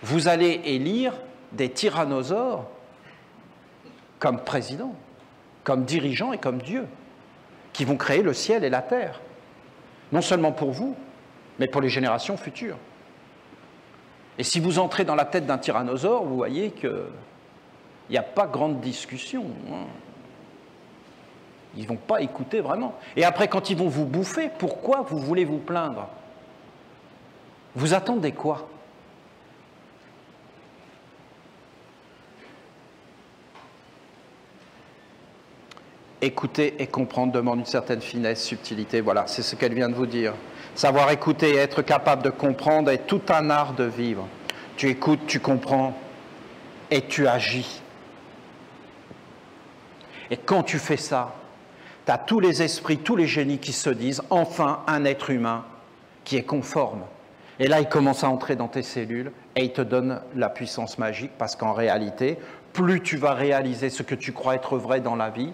Speaker 1: Vous allez élire des tyrannosaures comme président, comme dirigeant et comme Dieu, qui vont créer le ciel et la terre, non seulement pour vous, mais pour les générations futures. Et si vous entrez dans la tête d'un tyrannosaure, vous voyez qu'il n'y a pas grande discussion. Hein. Ils ne vont pas écouter vraiment. Et après, quand ils vont vous bouffer, pourquoi vous voulez vous plaindre? Vous attendez quoi? Écouter et comprendre demande une certaine finesse, subtilité. Voilà, c'est ce qu'elle vient de vous dire. Savoir écouter et être capable de comprendre est tout un art de vivre. Tu écoutes, tu comprends et tu agis. Et quand tu fais ça, tu as tous les esprits, tous les génies qui se disent enfin un être humain qui est conforme. Et là, il commence à entrer dans tes cellules et il te donne la puissance magique parce qu'en réalité, plus tu vas réaliser ce que tu crois être vrai dans la vie,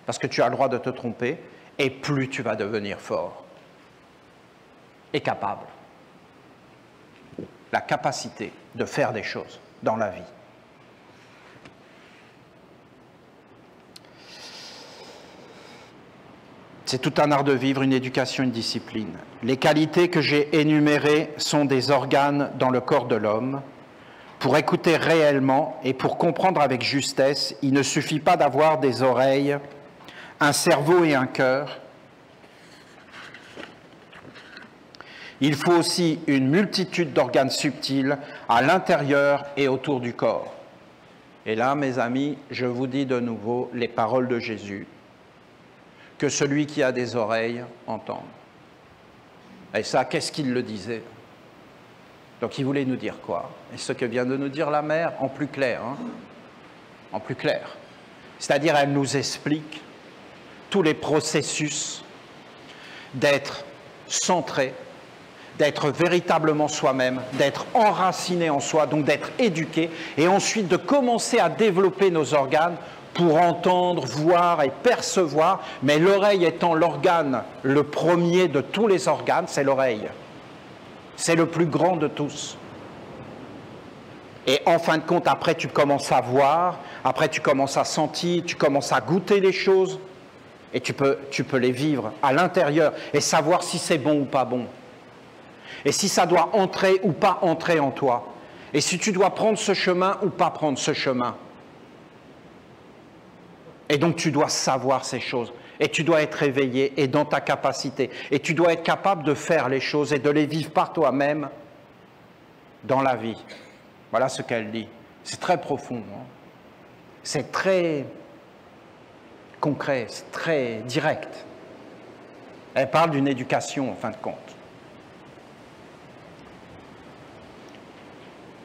Speaker 1: parce que tu as le droit de te tromper, et plus tu vas devenir fort et capable. La capacité de faire des choses dans la vie. C'est tout un art de vivre, une éducation, une discipline. Les qualités que j'ai énumérées sont des organes dans le corps de l'homme. Pour écouter réellement et pour comprendre avec justesse, il ne suffit pas d'avoir des oreilles, un cerveau et un cœur. Il faut aussi une multitude d'organes subtils à l'intérieur et autour du corps. Et là, mes amis, je vous dis de nouveau les paroles de Jésus. Que celui qui a des oreilles entende. Et ça, qu'est-ce qu'il le disait? Donc il voulait nous dire quoi? Et ce que vient de nous dire la mère en plus clair, hein, en plus clair. C'est-à-dire elle nous explique tous les processus d'être centré, d'être véritablement soi-même, d'être enraciné en soi, donc d'être éduqué, et ensuite de commencer à développer nos organes pour entendre, voir et percevoir, mais l'oreille étant l'organe le premier de tous les organes, c'est l'oreille. C'est le plus grand de tous. Et en fin de compte, après tu commences à voir, après tu commences à sentir, tu commences à goûter les choses, et tu peux les vivre à l'intérieur et savoir si c'est bon ou pas bon. Et si ça doit entrer ou pas entrer en toi. Et si tu dois prendre ce chemin ou pas prendre ce chemin. Et donc tu dois savoir ces choses. Et tu dois être éveillé et dans ta capacité. Et tu dois être capable de faire les choses et de les vivre par toi-même dans la vie. Voilà ce qu'elle dit. C'est très profond. Hein. C'est très concret, c'est très direct. Elle parle d'une éducation en fin de compte.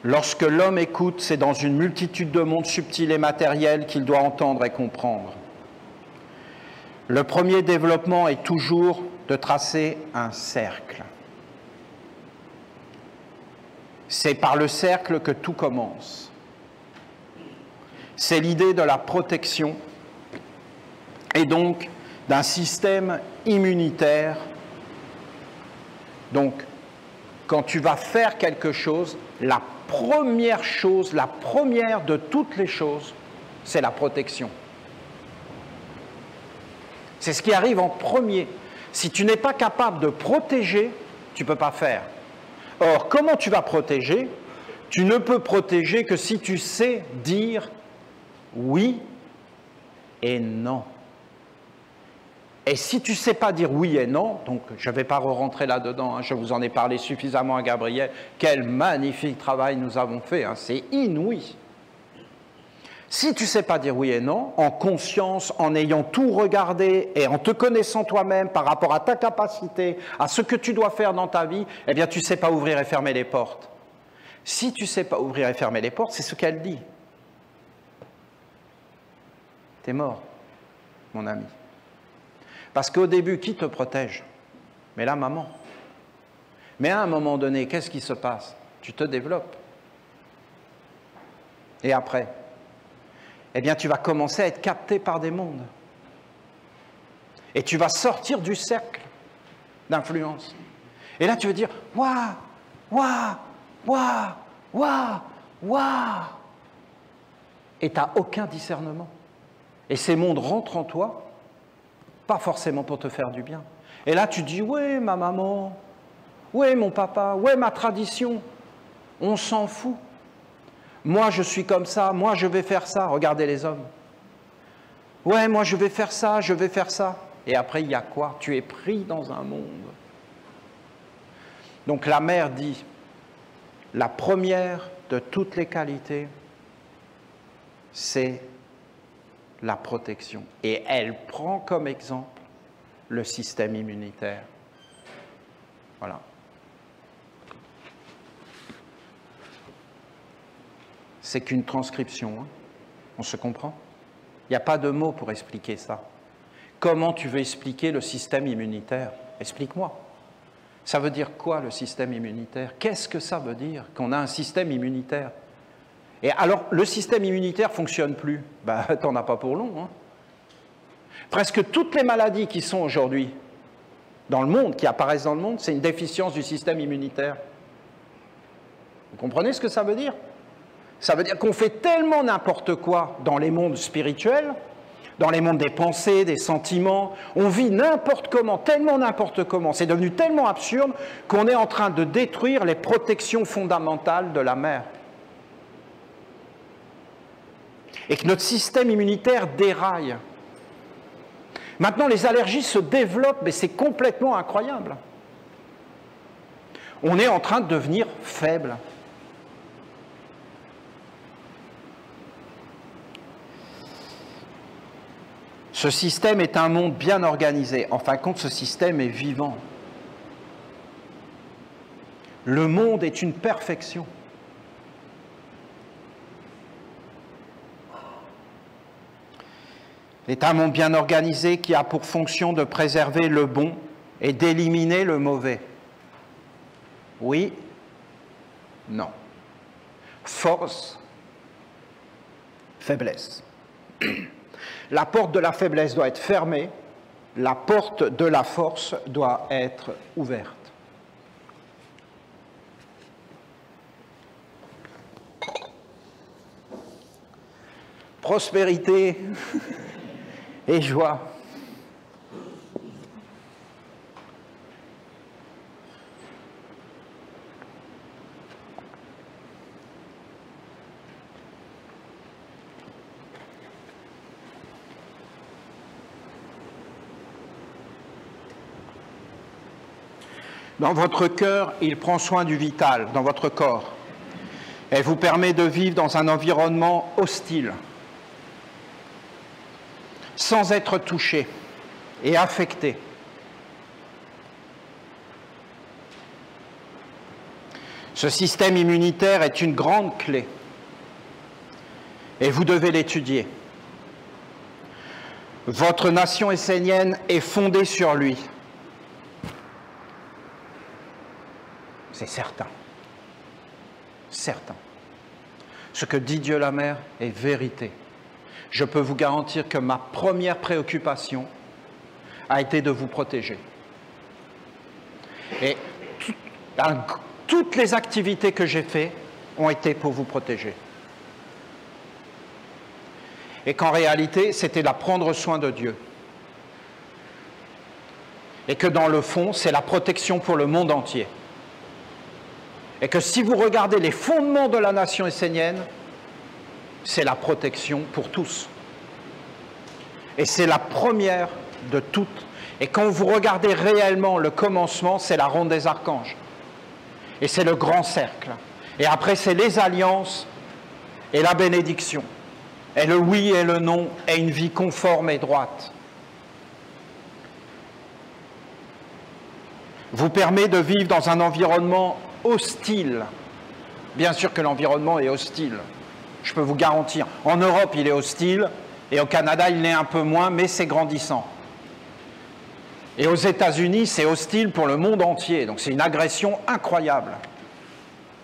Speaker 1: Lorsque l'homme écoute, c'est dans une multitude de mondes subtils et matériels qu'il doit entendre et comprendre. Le premier développement est toujours de tracer un cercle. C'est par le cercle que tout commence. C'est l'idée de la protection et donc d'un système immunitaire. Donc, quand tu vas faire quelque chose, la première chose, la première de toutes les choses, c'est la protection. C'est ce qui arrive en premier. Si tu n'es pas capable de protéger, tu ne peux pas faire. Or, comment tu vas protéger? Tu ne peux protéger que si tu sais dire oui et non. Et si tu ne sais pas dire oui et non, donc je ne vais pas rentrer là-dedans, hein, je vous en ai parlé suffisamment à Gabriel, quel magnifique travail nous avons fait, hein, c'est inouï. Si tu ne sais pas dire oui et non, en conscience, en ayant tout regardé et en te connaissant toi-même par rapport à ta capacité, à ce que tu dois faire dans ta vie, eh bien tu ne sais pas ouvrir et fermer les portes. Si tu ne sais pas ouvrir et fermer les portes, c'est ce qu'elle dit. T'es mort, mon ami. Parce qu'au début, qui te protège? Mais la maman. Mais à un moment donné, qu'est-ce qui se passe? Tu te développes. Et après? Eh bien, tu vas commencer à être capté par des mondes. Et tu vas sortir du cercle d'influence. Et là, tu vas dire, waouh, waouh, waouh, waouh, waouh. Et tu n'as aucun discernement. Et ces mondes rentrent en toi, pas forcément pour te faire du bien. Et là, tu dis, ouais, ma maman, ouais, mon papa, ouais, ma tradition. On s'en fout. Moi, je suis comme ça, moi, je vais faire ça. Regardez les hommes. Ouais, moi, je vais faire ça, je vais faire ça. Et après, il y a quoi? Tu es pris dans un monde. Donc, la mère dit, la première de toutes les qualités, c'est la protection. Et elle prend comme exemple le système immunitaire. Voilà. C'est qu'une transcription, hein. On se comprend? Il n'y a pas de mots pour expliquer ça. Comment tu veux expliquer le système immunitaire? Explique-moi. Ça veut dire quoi, le système immunitaire? Qu'est-ce que ça veut dire qu'on a un système immunitaire? Et alors, le système immunitaire ne fonctionne plus. Ben, t'en as pas pour long. Hein. Presque toutes les maladies qui sont aujourd'hui dans le monde, qui apparaissent dans le monde, c'est une déficience du système immunitaire. Vous comprenez ce que ça veut dire? Ça veut dire qu'on fait tellement n'importe quoi dans les mondes spirituels, dans les mondes des pensées, des sentiments, on vit n'importe comment, tellement n'importe comment, c'est devenu tellement absurde qu'on est en train de détruire les protections fondamentales de la mère. Et que notre système immunitaire déraille. Maintenant, les allergies se développent, mais c'est complètement incroyable. On est en train de devenir faible. Ce système est un monde bien organisé. En fin de compte, ce système est vivant. Le monde est une perfection. C'est un monde bien organisé qui a pour fonction de préserver le bon et d'éliminer le mauvais. Oui, non. Force, faiblesse. La porte de la faiblesse doit être fermée, la porte de la force doit être ouverte. Prospérité et joie. Dans votre cœur, il prend soin du vital, dans votre corps. Elle vous permet de vivre dans un environnement hostile, sans être touché et affecté. Ce système immunitaire est une grande clé et vous devez l'étudier. Votre nation essénienne est fondée sur lui. C'est certain. Certain. Ce que dit Dieu la Mère est vérité. Je peux vous garantir que ma première préoccupation a été de vous protéger. Et toutes les activités que j'ai faites ont été pour vous protéger. Et qu'en réalité, c'était la prendre soin de Dieu. Et que dans le fond, c'est la protection pour le monde entier. Et que si vous regardez les fondements de la nation essénienne, c'est la protection pour tous. Et c'est la première de toutes. Et quand vous regardez réellement le commencement, c'est la ronde des archanges. Et c'est le grand cercle. Et après, c'est les alliances et la bénédiction. Et le oui et le non et une vie conforme et droite. Vous permet de vivre dans un environnement hostile. Bien sûr que l'environnement est hostile. Je peux vous garantir. En Europe, il est hostile. Et au Canada, il l'est un peu moins, mais c'est grandissant. Et aux États-Unis, c'est hostile pour le monde entier. Donc c'est une agression incroyable.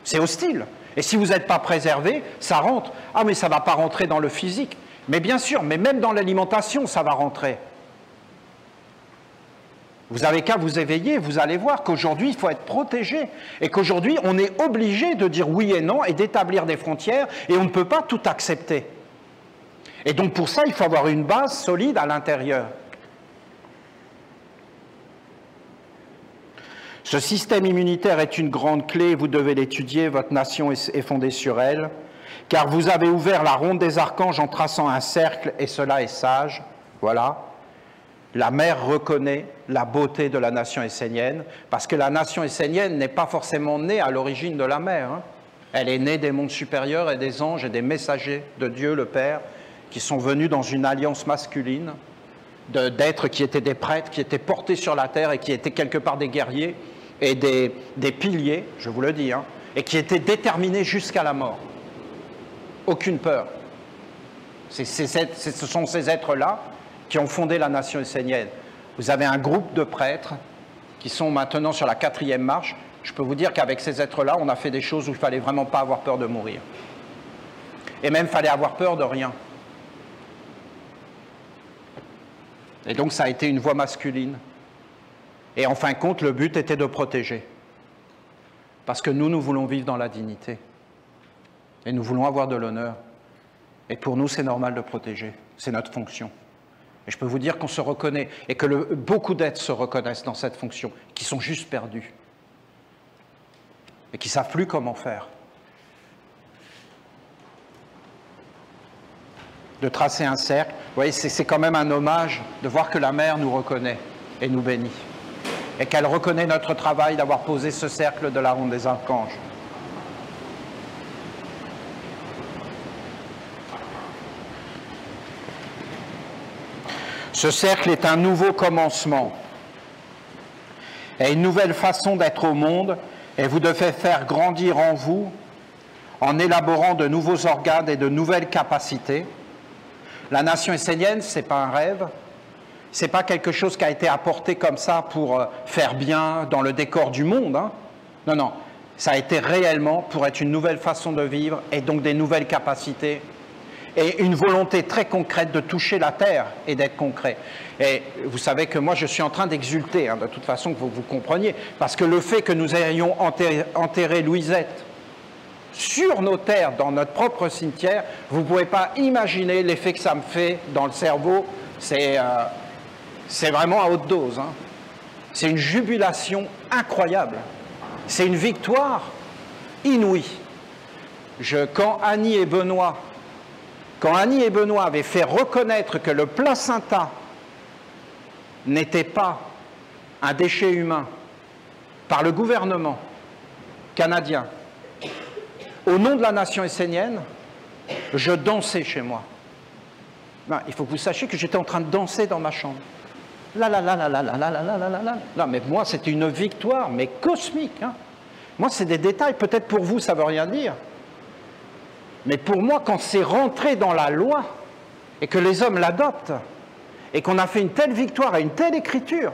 Speaker 1: C'est hostile. Et si vous n'êtes pas préservé, ça rentre. Ah, mais ça ne va pas rentrer dans le physique. Mais bien sûr, mais même dans l'alimentation, ça va rentrer. Vous n'avez qu'à vous éveiller, vous allez voir qu'aujourd'hui, il faut être protégé. Et qu'aujourd'hui, on est obligé de dire oui et non et d'établir des frontières. Et on ne peut pas tout accepter. Et donc pour ça, il faut avoir une base solide à l'intérieur. Ce système immunitaire est une grande clé, vous devez l'étudier, votre nation est fondée sur elle, car vous avez ouvert la ronde des archanges en traçant un cercle, et cela est sage. Voilà. La mère reconnaît la beauté de la nation essénienne, parce que la nation essénienne n'est pas forcément née à l'origine de la mère. Hein. Elle est née des mondes supérieurs et des anges et des messagers de Dieu le Père, qui sont venus dans une alliance masculine, d'êtres qui étaient des prêtres, qui étaient portés sur la terre et qui étaient quelque part des guerriers et des piliers, je vous le dis, hein, et qui étaient déterminés jusqu'à la mort. Aucune peur. Ce sont ces êtres-là qui ont fondé la nation essénienne. Vous avez un groupe de prêtres qui sont maintenant sur la 4e marche. Je peux vous dire qu'avec ces êtres-là, on a fait des choses où il ne fallait vraiment pas avoir peur de mourir. Et même, il fallait avoir peur de rien. Et donc, ça a été une voie masculine. Et en fin de compte, le but était de protéger. Parce que nous voulons vivre dans la dignité. Et nous voulons avoir de l'honneur. Et pour nous, c'est normal de protéger. C'est notre fonction. Et je peux vous dire qu'on se reconnaît, et que beaucoup d'êtres se reconnaissent dans cette fonction, qui sont juste perdus. Et qui ne savent plus comment faire. De tracer un cercle. Vous voyez, c'est quand même un hommage de voir que la mère nous reconnaît et nous bénit. Et qu'elle reconnaît notre travail d'avoir posé ce cercle de la ronde des archanges. Ce cercle est un nouveau commencement et une nouvelle façon d'être au monde Et vous devez faire grandir en vous, en élaborant de nouveaux organes et de nouvelles capacités. La nation essénienne, ce n'est pas un rêve, ce n'est pas quelque chose qui a été apporté comme ça pour faire bien dans le décor du monde. Hein. Non, non, ça a été réellement pour être une nouvelle façon de vivre et donc des nouvelles capacités et une volonté très concrète de toucher la terre et d'être concret. Et vous savez que moi je suis en train d'exulter, hein, de toute façon que vous compreniez, parce que le fait que nous ayons enterré Louisette sur nos terres, dans notre propre cimetière, vous ne pouvez pas imaginer l'effet que ça me fait dans le cerveau. C'est vraiment à haute dose. Hein. C'est une jubilation incroyable. C'est une victoire inouïe. Quand Annie et Benoît avaient fait reconnaître que le placenta n'était pas un déchet humain par le gouvernement canadien, au nom de la nation essénienne, je dansais chez moi. Ben, il faut que vous sachiez que j'étais en train de danser dans ma chambre. Là, là, là, là, là, là, là, là, là, là, là, là. Non, mais moi, c'était une victoire, mais cosmique. Hein. Moi, c'est des détails. Peut-être pour vous, ça ne veut rien dire. Mais pour moi, quand c'est rentré dans la loi, et que les hommes l'adoptent, et qu'on a fait une telle victoire et une telle écriture,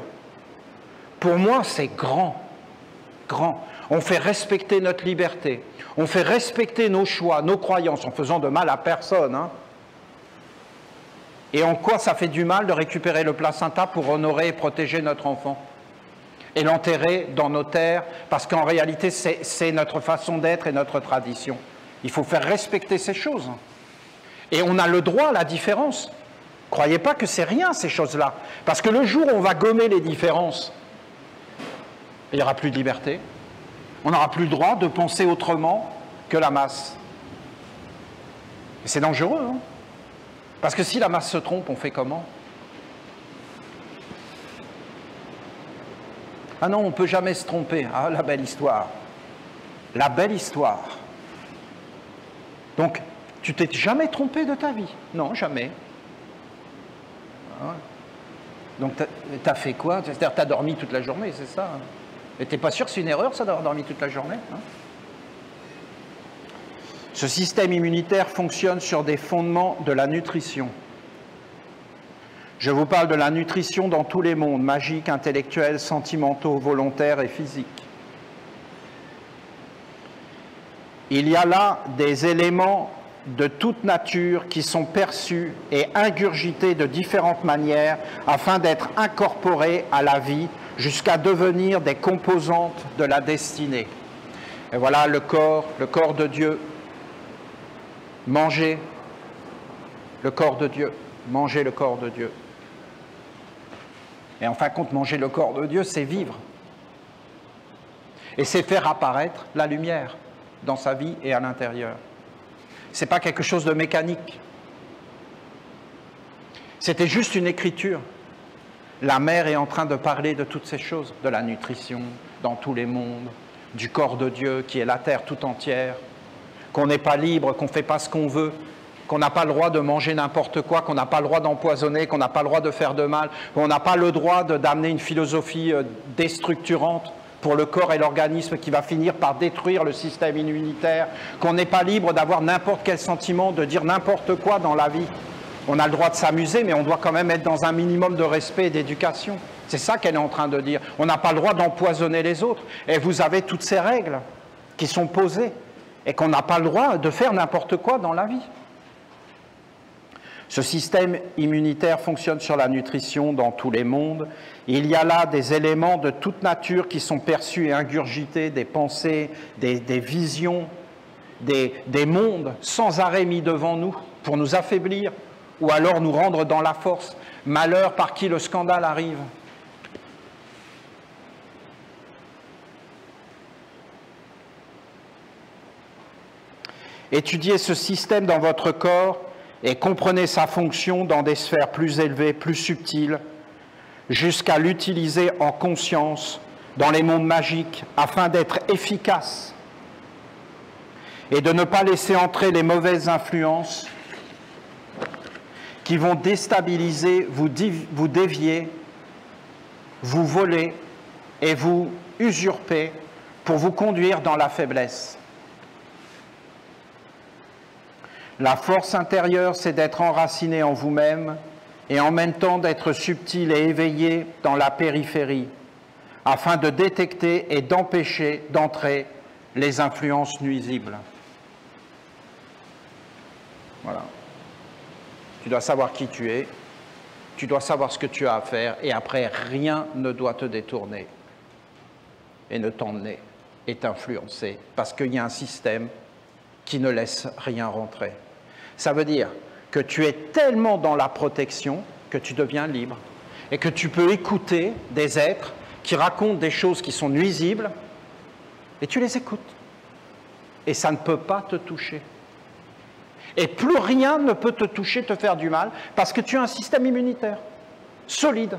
Speaker 1: pour moi, c'est grand. Grand. On fait respecter notre liberté. On fait respecter nos choix, nos croyances, en faisant de mal à personne. Hein. Et en quoi ça fait du mal de récupérer le placenta pour honorer et protéger notre enfant et l'enterrer dans nos terres, parce qu'en réalité, c'est notre façon d'être et notre tradition. Il faut faire respecter ces choses. Et on a le droit à la différence. Croyez pas que c'est rien, ces choses-là. Parce que le jour où on va gommer les différences, il n'y aura plus de liberté. On n'aura plus le droit de penser autrement que la masse. Et c'est dangereux, hein. Parce que si la masse se trompe, on fait comment? Ah non, on ne peut jamais se tromper. Ah, la belle histoire. La belle histoire. Donc, tu t'es jamais trompé de ta vie? Non, jamais. Ah ouais. Donc, tu as fait quoi? C'est-à-dire, tu as dormi toute la journée, c'est ça? Et tu n'es pas sûr que c'est une erreur, ça, d'avoir dormi toute la journée, hein? Ce système immunitaire fonctionne sur des fondements de la nutrition. Je vous parle de la nutrition dans tous les mondes, magiques, intellectuels, sentimentaux, volontaires et physiques. Il y a là des éléments de toute nature qui sont perçus et ingurgités de différentes manières afin d'être incorporés à la vie jusqu'à devenir des composantes de la destinée. Et voilà le corps de Dieu. Mangez le corps de Dieu, mangez le corps de Dieu. Et en fin de compte, manger le corps de Dieu, c'est vivre. Et c'est faire apparaître la lumière dans sa vie et à l'intérieur. Ce n'est pas quelque chose de mécanique. C'était juste une écriture. La mère est en train de parler de toutes ces choses, de la nutrition dans tous les mondes, du corps de Dieu qui est la terre tout entière, qu'on n'est pas libre, qu'on ne fait pas ce qu'on veut, qu'on n'a pas le droit de manger n'importe quoi, qu'on n'a pas le droit d'empoisonner, qu'on n'a pas le droit de faire de mal, qu'on n'a pas le droit d'amener une philosophie déstructurante pour le corps et l'organisme qui va finir par détruire le système immunitaire, qu'on n'est pas libre d'avoir n'importe quel sentiment, de dire n'importe quoi dans la vie. On a le droit de s'amuser, mais on doit quand même être dans un minimum de respect et d'éducation. C'est ça qu'elle est en train de dire. On n'a pas le droit d'empoisonner les autres. Et vous avez toutes ces règles qui sont posées et qu'on n'a pas le droit de faire n'importe quoi dans la vie. Ce système immunitaire fonctionne sur la nutrition dans tous les mondes. Il y a là des éléments de toute nature qui sont perçus et ingurgités, des pensées, des visions, des mondes sans arrêt mis devant nous pour nous affaiblir ou alors nous rendre dans la force. Malheur par qui le scandale arrive. Étudiez ce système dans votre corps et comprenez sa fonction dans des sphères plus élevées, plus subtiles, jusqu'à l'utiliser en conscience dans les mondes magiques afin d'être efficace et de ne pas laisser entrer les mauvaises influences qui vont déstabiliser, vous dévier, vous voler et vous usurper pour vous conduire dans la faiblesse. La force intérieure, c'est d'être enraciné en vous-même et en même temps d'être subtil et éveillé dans la périphérie, afin de détecter et d'empêcher d'entrer les influences nuisibles. Voilà. Tu dois savoir qui tu es, tu dois savoir ce que tu as à faire, et après, rien ne doit te détourner et ne t'emmener et t'influencer, parce qu'il y a un système qui ne laisse rien rentrer. Ça veut dire que tu es tellement dans la protection que tu deviens libre, et que tu peux écouter des êtres qui racontent des choses qui sont nuisibles, et tu les écoutes. Et ça ne peut pas te toucher. Et plus rien ne peut te toucher, te faire du mal, parce que tu as un système immunitaire solide.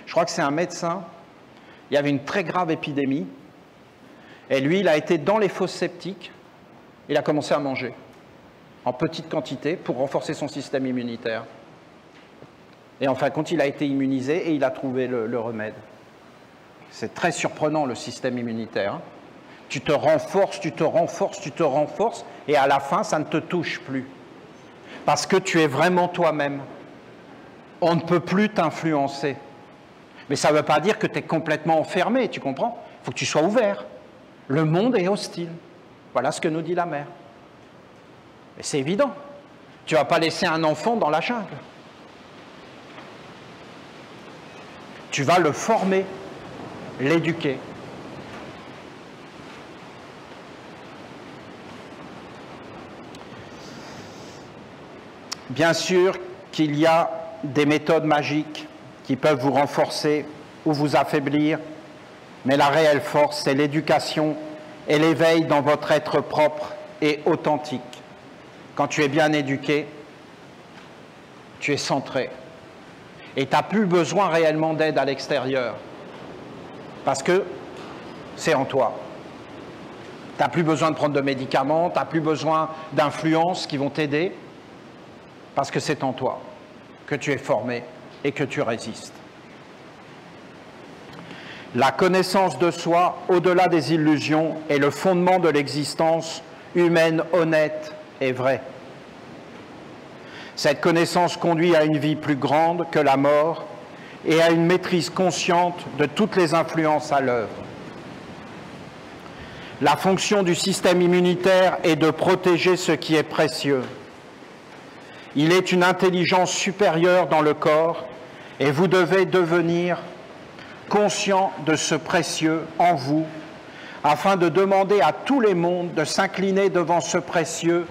Speaker 1: Je crois que c'est un médecin, il y avait une très grave épidémie, et lui, il a été dans les fosses septiques, il a commencé à manger, en petite quantité, pour renforcer son système immunitaire. Et en fin de compte, il a été immunisé et il a trouvé le remède. C'est très surprenant, le système immunitaire. Tu te renforces, tu te renforces, tu te renforces, et à la fin, ça ne te touche plus. Parce que tu es vraiment toi-même. On ne peut plus t'influencer. Mais ça ne veut pas dire que tu es complètement enfermé, tu comprends? Il faut que tu sois ouvert. Le monde est hostile. Voilà ce que nous dit la mère. Et c'est évident. Tu ne vas pas laisser un enfant dans la jungle. Tu vas le former, l'éduquer. Bien sûr qu'il y a des méthodes magiques qui peuvent vous renforcer ou vous affaiblir, mais la réelle force, c'est l'éducation et l'éveil dans votre être propre et authentique. Quand tu es bien éduqué, tu es centré. Et tu n'as plus besoin réellement d'aide à l'extérieur, parce que c'est en toi. Tu n'as plus besoin de prendre de médicaments, tu n'as plus besoin d'influences qui vont t'aider, parce que c'est en toi que tu es formé et que tu résistes. La connaissance de soi, au-delà des illusions, est le fondement de l'existence humaine honnête et vraie. Cette connaissance conduit à une vie plus grande que la mort et à une maîtrise consciente de toutes les influences à l'œuvre. La fonction du système immunitaire est de protéger ce qui est précieux. Il est une intelligence supérieure dans le corps et vous devez devenir conscient de ce précieux en vous afin de demander à tous les mondes de s'incliner devant ce précieux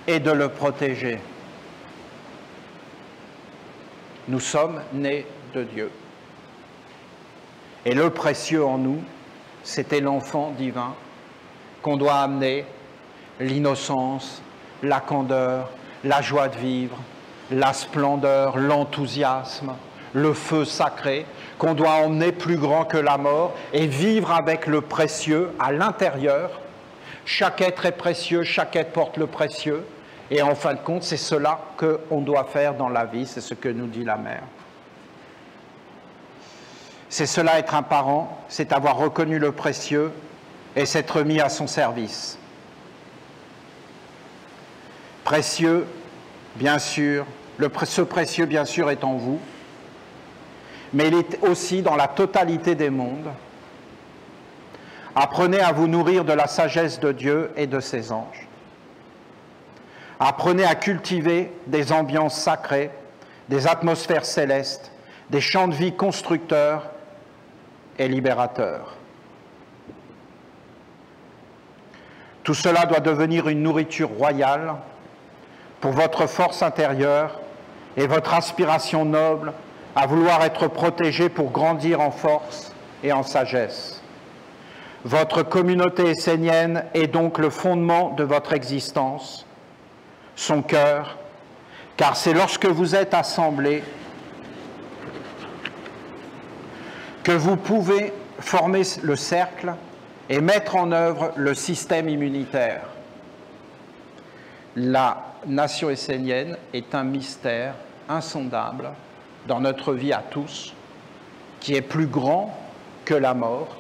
Speaker 1: et de le protéger. Nous sommes nés de Dieu. Et le précieux en nous, c'était l'enfant divin qu'on doit amener, l'innocence, la candeur, la joie de vivre, la splendeur, l'enthousiasme, le feu sacré, qu'on doit emmener plus grand que la mort et vivre avec le précieux à l'intérieur. Chaque être est précieux, chaque être porte le précieux. Et en fin de compte, c'est cela qu'on doit faire dans la vie, c'est ce que nous dit la mère. C'est cela être un parent, c'est avoir reconnu le précieux et s'être mis à son service. Précieux, bien sûr, ce précieux, bien sûr, est en vous, mais il est aussi dans la totalité des mondes. Apprenez à vous nourrir de la sagesse de Dieu et de ses anges. Apprenez à cultiver des ambiances sacrées, des atmosphères célestes, des champs de vie constructeurs et libérateurs. Tout cela doit devenir une nourriture royale pour votre force intérieure et votre aspiration noble à vouloir être protégé pour grandir en force et en sagesse. Votre communauté essénienne est donc le fondement de votre existence, son cœur, car c'est lorsque vous êtes assemblés que vous pouvez former le cercle et mettre en œuvre le système immunitaire. La nation essénienne est un mystère insondable dans notre vie à tous, qui est plus grand que la mort,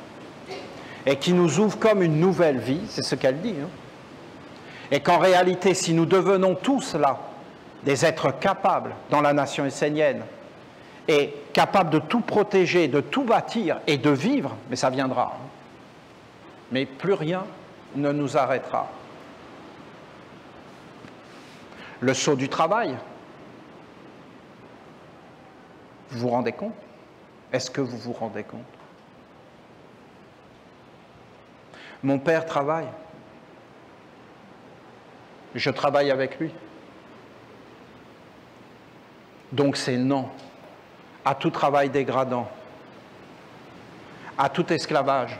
Speaker 1: et qui nous ouvre comme une nouvelle vie, c'est ce qu'elle dit, hein. Et qu'en réalité, si nous devenons tous là, des êtres capables dans la nation essénienne, et capables de tout protéger, de tout bâtir et de vivre, mais ça viendra, hein. Mais plus rien ne nous arrêtera. Le sceau du travail, vous vous rendez compte? Est-ce que vous vous rendez compte? Mon père travaille. Je travaille avec lui. Donc c'est non à tout travail dégradant, à tout esclavage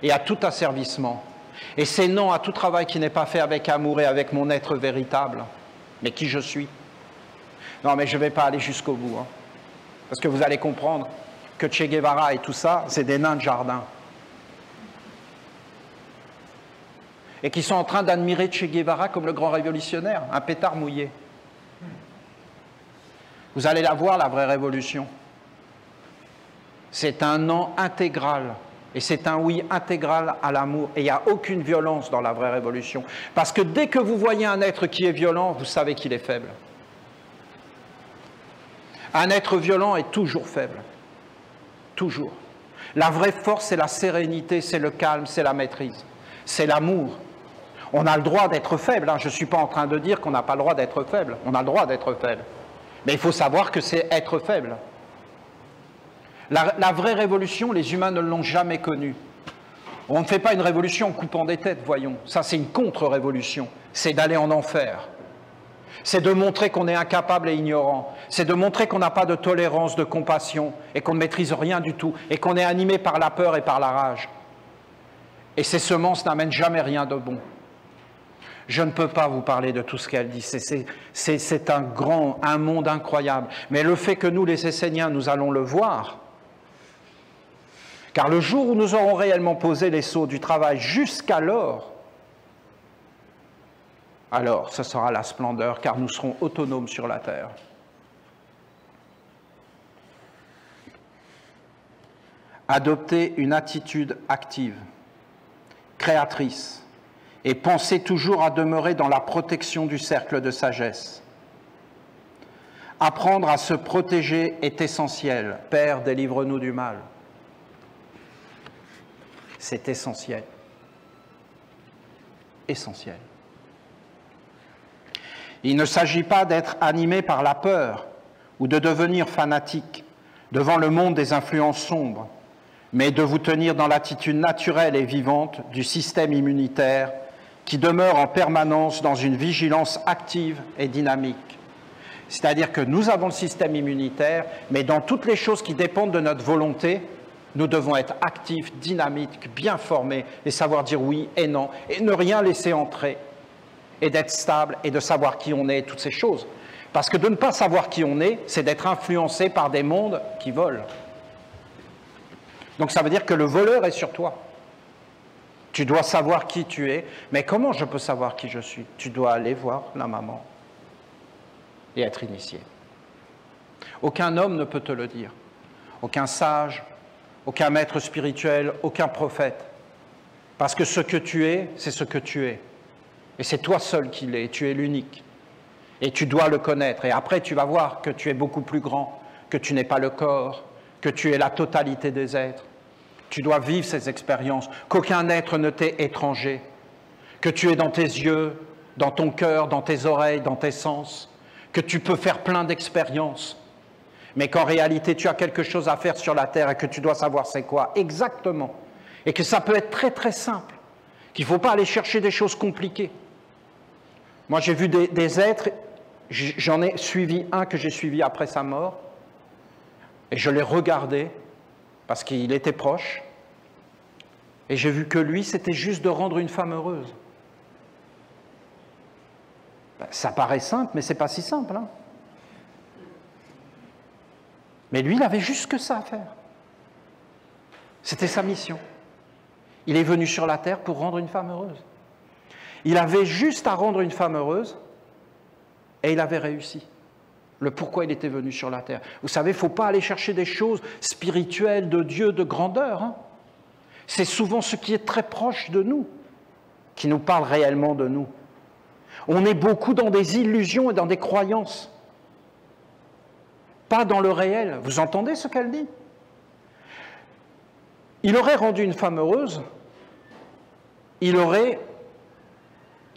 Speaker 1: et à tout asservissement. Et c'est non à tout travail qui n'est pas fait avec amour et avec mon être véritable, mais qui je suis. Non, mais je ne vais pas aller jusqu'au bout, hein, parce que vous allez comprendre que Che Guevara et tout ça, c'est des nains de jardin. Et qui sont en train d'admirer Che Guevara comme le grand révolutionnaire, un pétard mouillé. Vous allez la voir, la vraie révolution. C'est un non intégral, et c'est un oui intégral à l'amour. Et il n'y a aucune violence dans la vraie révolution. Parce que dès que vous voyez un être qui est violent, vous savez qu'il est faible. Un être violent est toujours faible. Toujours. La vraie force, c'est la sérénité, c'est le calme, c'est la maîtrise. C'est l'amour. On a le droit d'être faible, hein. Je ne suis pas en train de dire qu'on n'a pas le droit d'être faible. On a le droit d'être faible. Mais il faut savoir que c'est être faible. La vraie révolution, les humains ne l'ont jamais connue. On ne fait pas une révolution en coupant des têtes, voyons. Ça, c'est une contre-révolution. C'est d'aller en enfer. C'est de montrer qu'on est incapable et ignorant. C'est de montrer qu'on n'a pas de tolérance, de compassion, et qu'on ne maîtrise rien du tout, et qu'on est animé par la peur et par la rage. Et ces semences n'amènent jamais rien de bon. Je ne peux pas vous parler de tout ce qu'elle dit. C'est un monde incroyable. Mais le fait que nous, les Esséniens, nous allons le voir, car le jour où nous aurons réellement posé les sceaux du travail jusqu'alors, alors ce sera la splendeur, car nous serons autonomes sur la terre. Adopter une attitude active, créatrice, et penser toujours à demeurer dans la protection du cercle de sagesse. Apprendre à se protéger est essentiel. Père, délivre-nous du mal. C'est essentiel. Essentiel. Il ne s'agit pas d'être animé par la peur ou de devenir fanatique devant le monde des influences sombres, mais de vous tenir dans l'attitude naturelle et vivante du système immunitaire qui demeure en permanence dans une vigilance active et dynamique. C'est-à-dire que nous avons le système immunitaire, mais dans toutes les choses qui dépendent de notre volonté, nous devons être actifs, dynamiques, bien formés, et savoir dire oui et non, et ne rien laisser entrer, et d'être stable, et de savoir qui on est, toutes ces choses. Parce que de ne pas savoir qui on est, c'est d'être influencé par des mondes qui volent. Donc ça veut dire que le voleur est sur toi. Tu dois savoir qui tu es, mais comment je peux savoir qui je suis? Tu dois aller voir la maman et être initié. Aucun homme ne peut te le dire, aucun sage, aucun maître spirituel, aucun prophète. Parce que ce que tu es, c'est ce que tu es. Et c'est toi seul qui l'es, tu es l'unique. Et tu dois le connaître. Et après, tu vas voir que tu es beaucoup plus grand, que tu n'es pas le corps, que tu es la totalité des êtres. Tu dois vivre ces expériences, qu'aucun être ne t'est étranger, que tu es dans tes yeux, dans ton cœur, dans tes oreilles, dans tes sens, que tu peux faire plein d'expériences, mais qu'en réalité tu as quelque chose à faire sur la terre et que tu dois savoir c'est quoi exactement, et que ça peut être très très simple, qu'il ne faut pas aller chercher des choses compliquées. Moi j'ai vu des êtres, j'en ai suivi un que j'ai suivi après sa mort, et je l'ai regardé, parce qu'il était proche, et j'ai vu que lui, c'était juste de rendre une femme heureuse. Ben, ça paraît simple, mais ce n'est pas si simple, hein. Mais lui, il avait juste que ça à faire. C'était sa mission. Il est venu sur la terre pour rendre une femme heureuse. Il avait juste à rendre une femme heureuse, et il avait réussi. le pourquoi il était venu sur la terre. Vous savez, il ne faut pas aller chercher des choses spirituelles de Dieu, de grandeur. Hein. C'est souvent ce qui est très proche de nous, qui nous parle réellement de nous. On est beaucoup dans des illusions et dans des croyances, pas dans le réel. Vous entendez ce qu'elle dit? Il aurait rendu une femme heureuse, il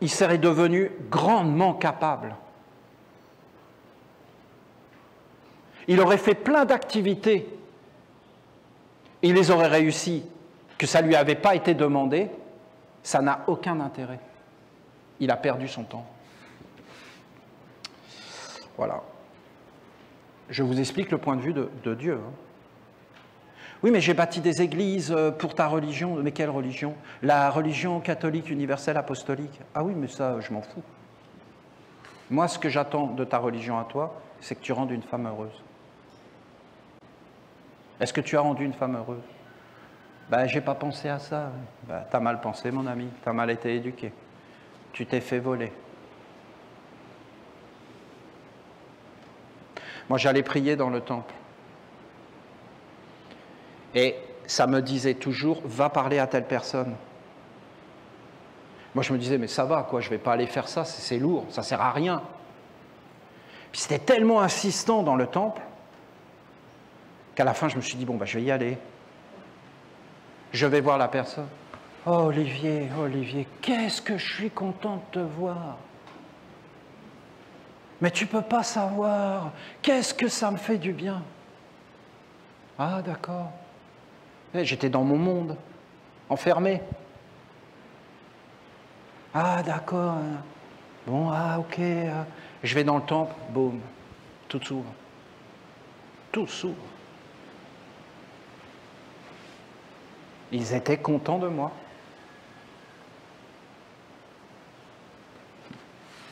Speaker 1: serait devenu grandement capable. Il aurait fait plein d'activités, il les aurait réussi, que ça ne lui avait pas été demandé, ça n'a aucun intérêt. Il a perdu son temps. Voilà. Je vous explique le point de vue de Dieu. Hein. Oui, mais j'ai bâti des églises pour ta religion. Mais quelle religion? La religion catholique universelle apostolique. Ah oui, mais ça, je m'en fous. Moi, ce que j'attends de ta religion à toi, c'est que tu rendes une femme heureuse. Est-ce que tu as rendu une femme heureuse? Ben, j'ai pas pensé à ça. Ben, t'as mal pensé, mon ami. T'as mal été éduqué. Tu t'es fait voler. Moi, j'allais prier dans le temple. Et ça me disait toujours, va parler à telle personne. Moi, je me disais, mais ça va, quoi, je ne vais pas aller faire ça, c'est lourd, ça ne sert à rien. Puis c'était tellement insistant dans le temple qu'à la fin, je me suis dit, bon, ben, je vais y aller. Je vais voir la personne. Oh, Olivier, qu'est-ce que je suis content de te voir. Mais tu ne peux pas savoir, qu'est-ce que ça me fait du bien. Ah, d'accord. J'étais dans mon monde, enfermé. Ah, d'accord. Bon, ah, ok. Je vais dans le temple, boum, tout s'ouvre. Tout s'ouvre. Ils étaient contents de moi.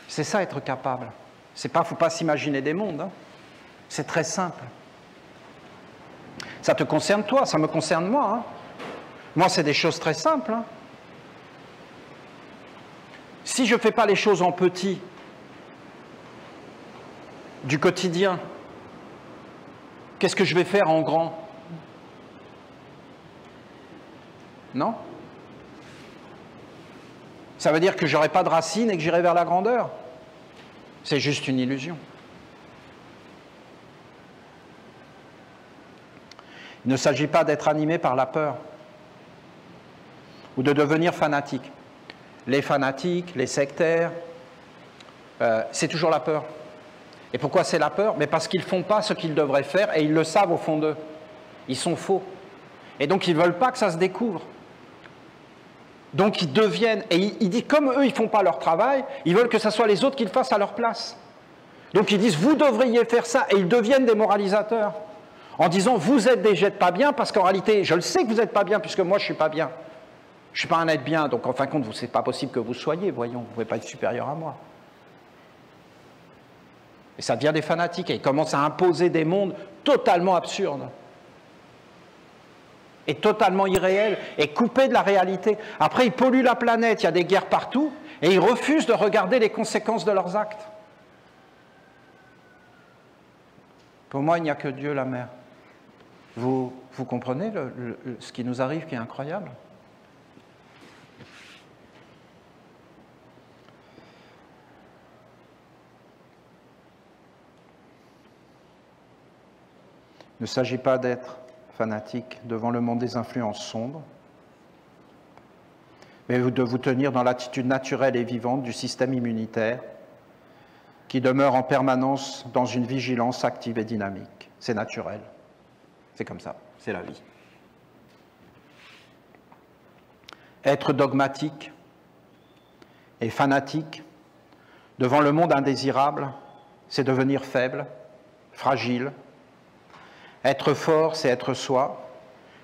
Speaker 1: C'est ça, être capable. Il ne faut pas s'imaginer des mondes. Hein. C'est très simple. Ça te concerne toi, ça me concerne moi. Hein. Moi, c'est des choses très simples. Hein. Si je ne fais pas les choses en petit, du quotidien, qu'est-ce que je vais faire en grand? Non? Ça veut dire que je n'aurai pas de racines et que j'irai vers la grandeur? C'est juste une illusion. Il ne s'agit pas d'être animé par la peur ou de devenir fanatique. Les fanatiques, les sectaires, c'est toujours la peur. Et pourquoi c'est la peur? Mais parce qu'ils ne font pas ce qu'ils devraient faire et ils le savent au fond d'eux. Ils sont faux. Et donc ils ne veulent pas que ça se découvre. Donc ils deviennent, et il dit comme eux ils ne font pas leur travail, ils veulent que ce soit les autres qui le fassent à leur place. Donc ils disent vous devriez faire ça et ils deviennent des moralisateurs. En disant, vous êtes des jets pas bien, parce qu'en réalité, je le sais que vous n'êtes pas bien, puisque moi, je ne suis pas bien. Je ne suis pas un être bien, donc en fin de compte, ce n'est pas possible que vous soyez, voyons, vous ne pouvez pas être supérieur à moi. Et ça devient des fanatiques, et ils commencent à imposer des mondes totalement absurdes, et totalement irréels, et coupés de la réalité. Après, ils polluent la planète, il y a des guerres partout, et ils refusent de regarder les conséquences de leurs actes. Pour moi, il n'y a que Dieu, la mère. Vous comprenez ce qui nous arrive qui est incroyable? Il ne s'agit pas d'être fanatique devant le monde des influences sombres, mais de vous tenir dans l'attitude naturelle et vivante du système immunitaire qui demeure en permanence dans une vigilance active et dynamique. C'est naturel. C'est comme ça, c'est la vie. Être dogmatique et fanatique devant le monde indésirable, c'est devenir faible, fragile. Être fort, c'est être soi,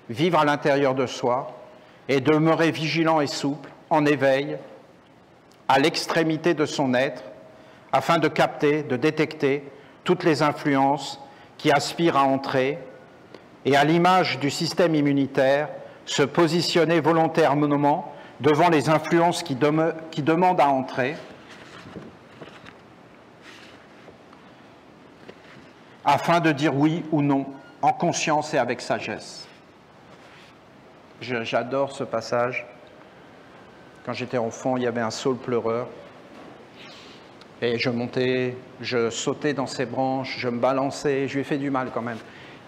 Speaker 1: vivre à l'intérieur de soi et demeurer vigilant et souple, en éveil, à l'extrémité de son être, afin de capter, de détecter toutes les influences qui aspirent à entrer et à l'image du système immunitaire, se positionner volontairement devant les influences qui demandent à entrer afin de dire oui ou non, en conscience et avec sagesse. J'adore ce passage. Quand j'étais enfant, il y avait un saule pleureur. Et je montais, je sautais dans ses branches, je me balançais, je lui ai fait du mal quand même.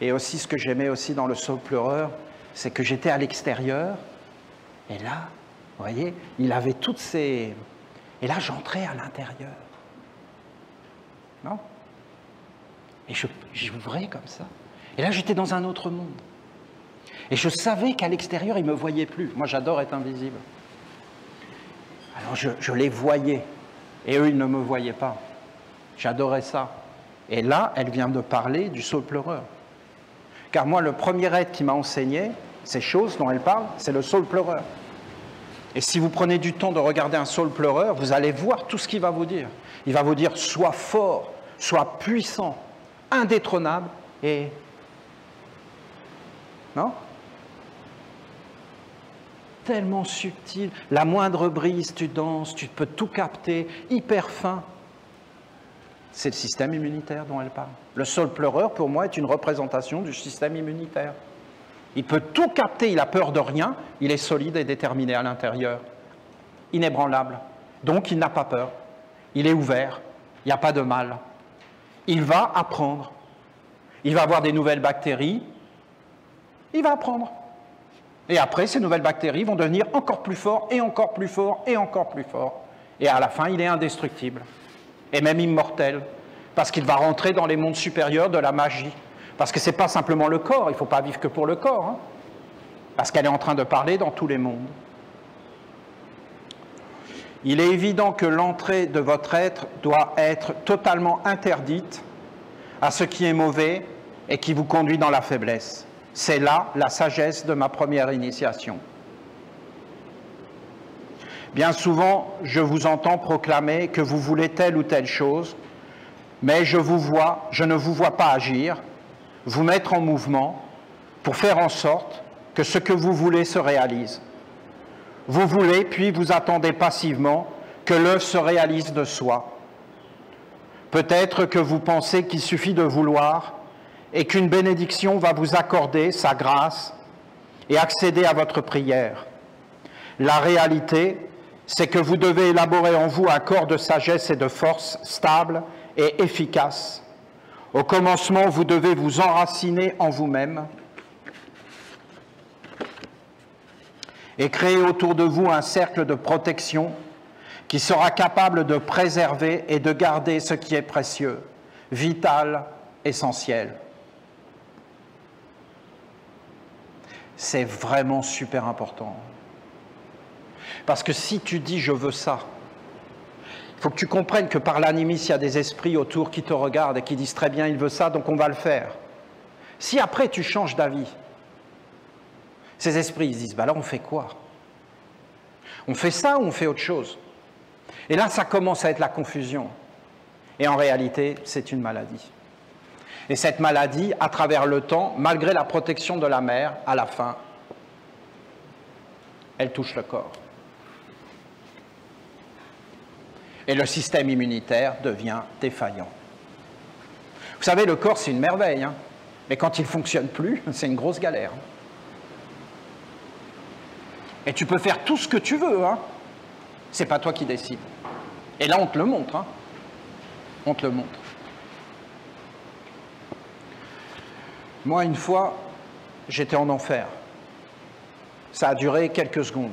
Speaker 1: Et aussi, ce que j'aimais aussi dans le saule pleureur, c'est que j'étais à l'extérieur, et là, vous voyez, il avait toutes ces... Et là, j'entrais à l'intérieur. Non? Et j'ouvrais comme ça. Et là, j'étais dans un autre monde. Et je savais qu'à l'extérieur, ils ne me voyaient plus. Moi, j'adore être invisible. Alors, je les voyais. Et eux, ils ne me voyaient pas. J'adorais ça. Et là, elle vient de parler du saule pleureur. Car moi, le premier être qui m'a enseigné ces choses dont elle parle, c'est le saule pleureur. Et si vous prenez du temps de regarder un saule pleureur, vous allez voir tout ce qu'il va vous dire. Il va vous dire, sois fort, sois puissant, indétrônable et... Non? Tellement subtil. La moindre brise, tu danses, tu peux tout capter, hyper fin. C'est le système immunitaire dont elle parle. Le saule pleureur, pour moi, est une représentation du système immunitaire. Il peut tout capter, il a peur de rien, il est solide et déterminé à l'intérieur, inébranlable. Donc il n'a pas peur, il est ouvert, il n'y a pas de mal. Il va apprendre, il va avoir des nouvelles bactéries, il va apprendre. Et après, ces nouvelles bactéries vont devenir encore plus fortes, et encore plus forts, et encore plus forts. Et à la fin, il est indestructible, et même immortel, parce qu'il va rentrer dans les mondes supérieurs de la magie. Parce que ce n'est pas simplement le corps, il ne faut pas vivre que pour le corps, hein, parce qu'elle est en train de parler dans tous les mondes. Il est évident que l'entrée de votre être doit être totalement interdite à ce qui est mauvais et qui vous conduit dans la faiblesse. C'est là la sagesse de ma première initiation. Bien souvent, je vous entends proclamer que vous voulez telle ou telle chose, mais je ne vous vois pas agir, vous mettre en mouvement pour faire en sorte que ce que vous voulez se réalise. Vous voulez, puis vous attendez passivement que l'œuvre se réalise de soi. Peut-être que vous pensez qu'il suffit de vouloir et qu'une bénédiction va vous accorder sa grâce et accéder à votre prière. La réalité, c'est que vous devez élaborer en vous un corps de sagesse et de force stable et efficace. Au commencement, vous devez vous enraciner en vous-même et créer autour de vous un cercle de protection qui sera capable de préserver et de garder ce qui est précieux, vital, essentiel. C'est vraiment super important. Parce que si tu dis « je veux ça », il faut que tu comprennes que par l'animisme, il y a des esprits autour qui te regardent et qui disent très bien, il veut ça, donc on va le faire. Si après tu changes d'avis, ces esprits ils se disent, bah là on fait quoi? On fait ça ou on fait autre chose? Et là ça commence à être la confusion. Et en réalité, c'est une maladie. Et cette maladie, à travers le temps, malgré la protection de la mère, à la fin, elle touche le corps. Et le système immunitaire devient défaillant. Vous savez, le corps, c'est une merveille, hein, mais quand il ne fonctionne plus, c'est une grosse galère. Et tu peux faire tout ce que tu veux, hein, c'est pas toi qui décides. Et là, on te le montre, hein. On te le montre. Moi, une fois, j'étais en enfer. Ça a duré quelques secondes.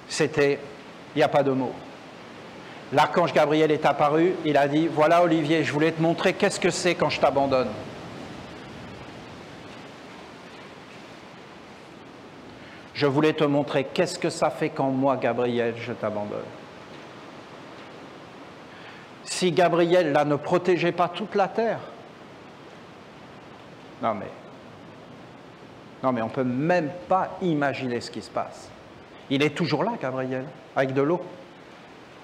Speaker 1: C'était, il n'y a pas de mots. L'archange Gabriel est apparu, il a dit, voilà Olivier, je voulais te montrer qu'est-ce que c'est quand je t'abandonne. Je voulais te montrer qu'est-ce que ça fait quand moi, Gabriel, je t'abandonne. Si Gabriel, là, ne protégeait pas toute la terre, non mais on ne peut même pas imaginer ce qui se passe. Il est toujours là, Gabriel, avec de l'eau.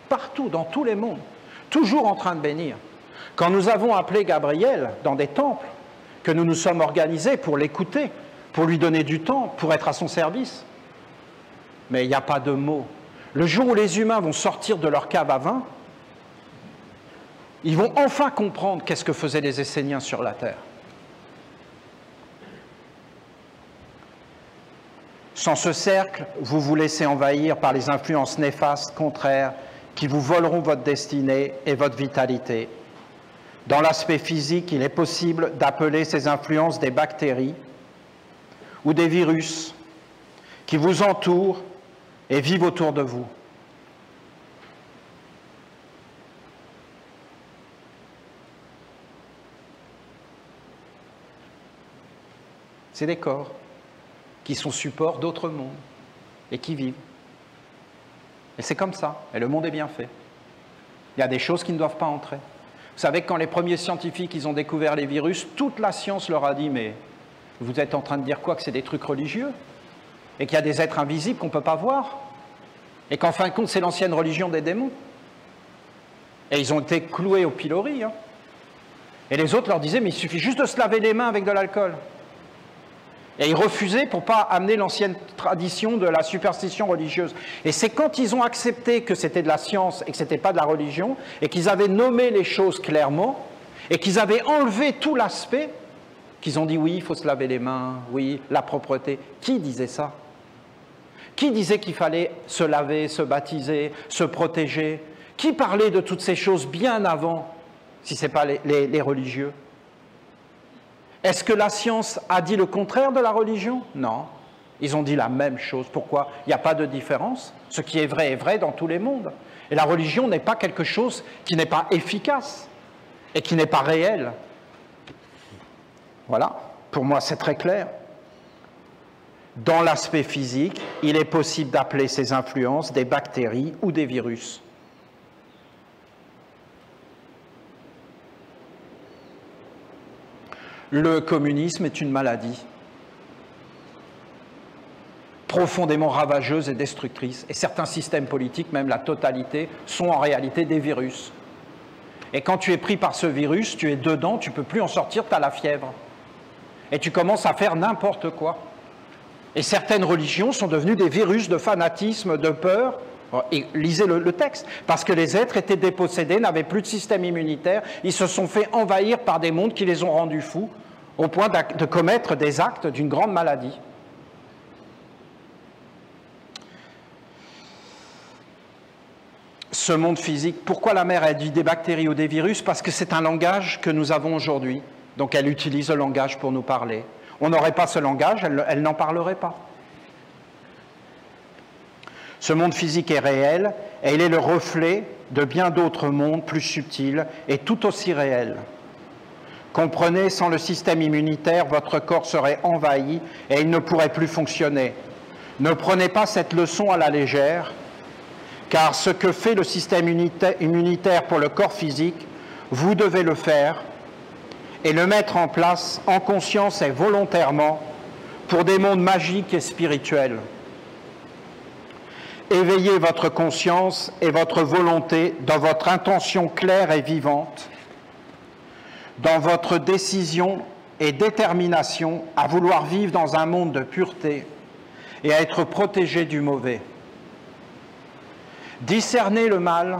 Speaker 1: Partout, dans tous les mondes, toujours en train de bénir. Quand nous avons appelé Gabriel dans des temples, que nous nous sommes organisés pour l'écouter, pour lui donner du temps, pour être à son service, mais il n'y a pas de mots. Le jour où les humains vont sortir de leur cave à vin, Ils vont enfin comprendre qu'est-ce que faisaient les Esséniens sur la Terre. Sans ce cercle, vous vous laissez envahir par les influences néfastes, contraires, qui vous voleront votre destinée et votre vitalité. Dans l'aspect physique, il est possible d'appeler ces influences des bactéries ou des virus qui vous entourent et vivent autour de vous. C'est des corps qui sont supports d'autres mondes et qui vivent. Et c'est comme ça, et le monde est bien fait. Il y a des choses qui ne doivent pas entrer. Vous savez que quand les premiers scientifiques ils ont découvert les virus, toute la science leur a dit « mais vous êtes en train de dire quoi? Que c'est des trucs religieux? Et qu'il y a des êtres invisibles qu'on ne peut pas voir? Et qu'en fin de compte, c'est l'ancienne religion des démons ?» Et ils ont été cloués au pilori. Hein. Et les autres leur disaient « mais il suffit juste de se laver les mains avec de l'alcool. » Et ils refusaient pour ne pas amener l'ancienne tradition de la superstition religieuse. Et c'est quand ils ont accepté que c'était de la science et que ce n'était pas de la religion, et qu'ils avaient nommé les choses clairement, et qu'ils avaient enlevé tout l'aspect, qu'ils ont dit oui, il faut se laver les mains, oui, la propreté. Qui disait ça? Qui disait qu'il fallait se laver, se baptiser, se protéger? Qui parlait de toutes ces choses bien avant, si ce n'est pas les religieux? Est-ce que la science a dit le contraire de la religion? Non. Ils ont dit la même chose. Pourquoi? Il n'y a pas de différence. Ce qui est vrai dans tous les mondes. Et la religion n'est pas quelque chose qui n'est pas efficace et qui n'est pas réel. Voilà. Pour moi, c'est très clair. Dans l'aspect physique, il est possible d'appeler ces influences des bactéries ou des virus. Le communisme est une maladie profondément ravageuse et destructrice. Et certains systèmes politiques, même la totalité, sont en réalité des virus. Et quand tu es pris par ce virus, tu es dedans, tu ne peux plus en sortir, tu as la fièvre. Et tu commences à faire n'importe quoi. Et certaines religions sont devenues des virus de fanatisme, de peur. Et lisez le texte, parce que les êtres étaient dépossédés, n'avaient plus de système immunitaire, ils se sont fait envahir par des mondes qui les ont rendus fous, au point de commettre des actes d'une grande maladie. Ce monde physique, pourquoi la mère a dit des bactéries ou des virus? Parce que c'est un langage que nous avons aujourd'hui, donc elle utilise le langage pour nous parler. On n'aurait pas ce langage, elle n'en parlerait pas. Ce monde physique est réel et il est le reflet de bien d'autres mondes plus subtils et tout aussi réels. Comprenez, sans le système immunitaire, votre corps serait envahi et il ne pourrait plus fonctionner. Ne prenez pas cette leçon à la légère, car ce que fait le système immunitaire pour le corps physique, vous devez le faire et le mettre en place en conscience et volontairement pour des mondes magiques et spirituels. Éveillez votre conscience et votre volonté dans votre intention claire et vivante, dans votre décision et détermination à vouloir vivre dans un monde de pureté et à être protégé du mauvais. Discerner le mal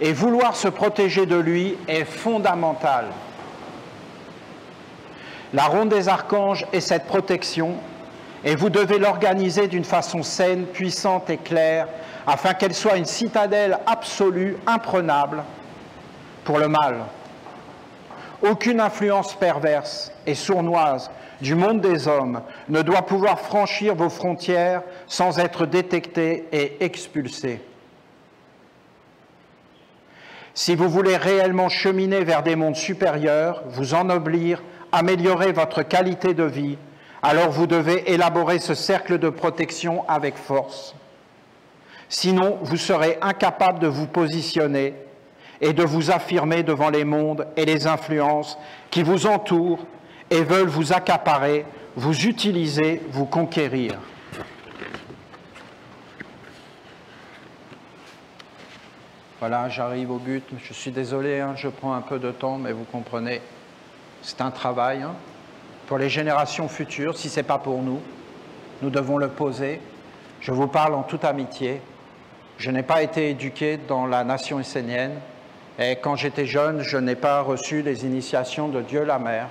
Speaker 1: et vouloir se protéger de lui est fondamental. La ronde des archanges est cette protection et vous devez l'organiser d'une façon saine, puissante et claire afin qu'elle soit une citadelle absolue, imprenable pour le mal. Aucune influence perverse et sournoise du monde des hommes ne doit pouvoir franchir vos frontières sans être détectée et expulsée. Si vous voulez réellement cheminer vers des mondes supérieurs, vous ennoblir, améliorer votre qualité de vie, alors vous devez élaborer ce cercle de protection avec force. Sinon, vous serez incapable de vous positionner et de vous affirmer devant les mondes et les influences qui vous entourent et veulent vous accaparer, vous utiliser, vous conquérir. Voilà, j'arrive au but. Je suis désolé, hein, je prends un peu de temps, mais vous comprenez, c'est un travail. Hein. Pour les générations futures, si ce n'est pas pour nous, nous devons le poser. Je vous parle en toute amitié. Je n'ai pas été éduqué dans la nation essénienne. Et quand j'étais jeune, je n'ai pas reçu les initiations de Dieu la Mère.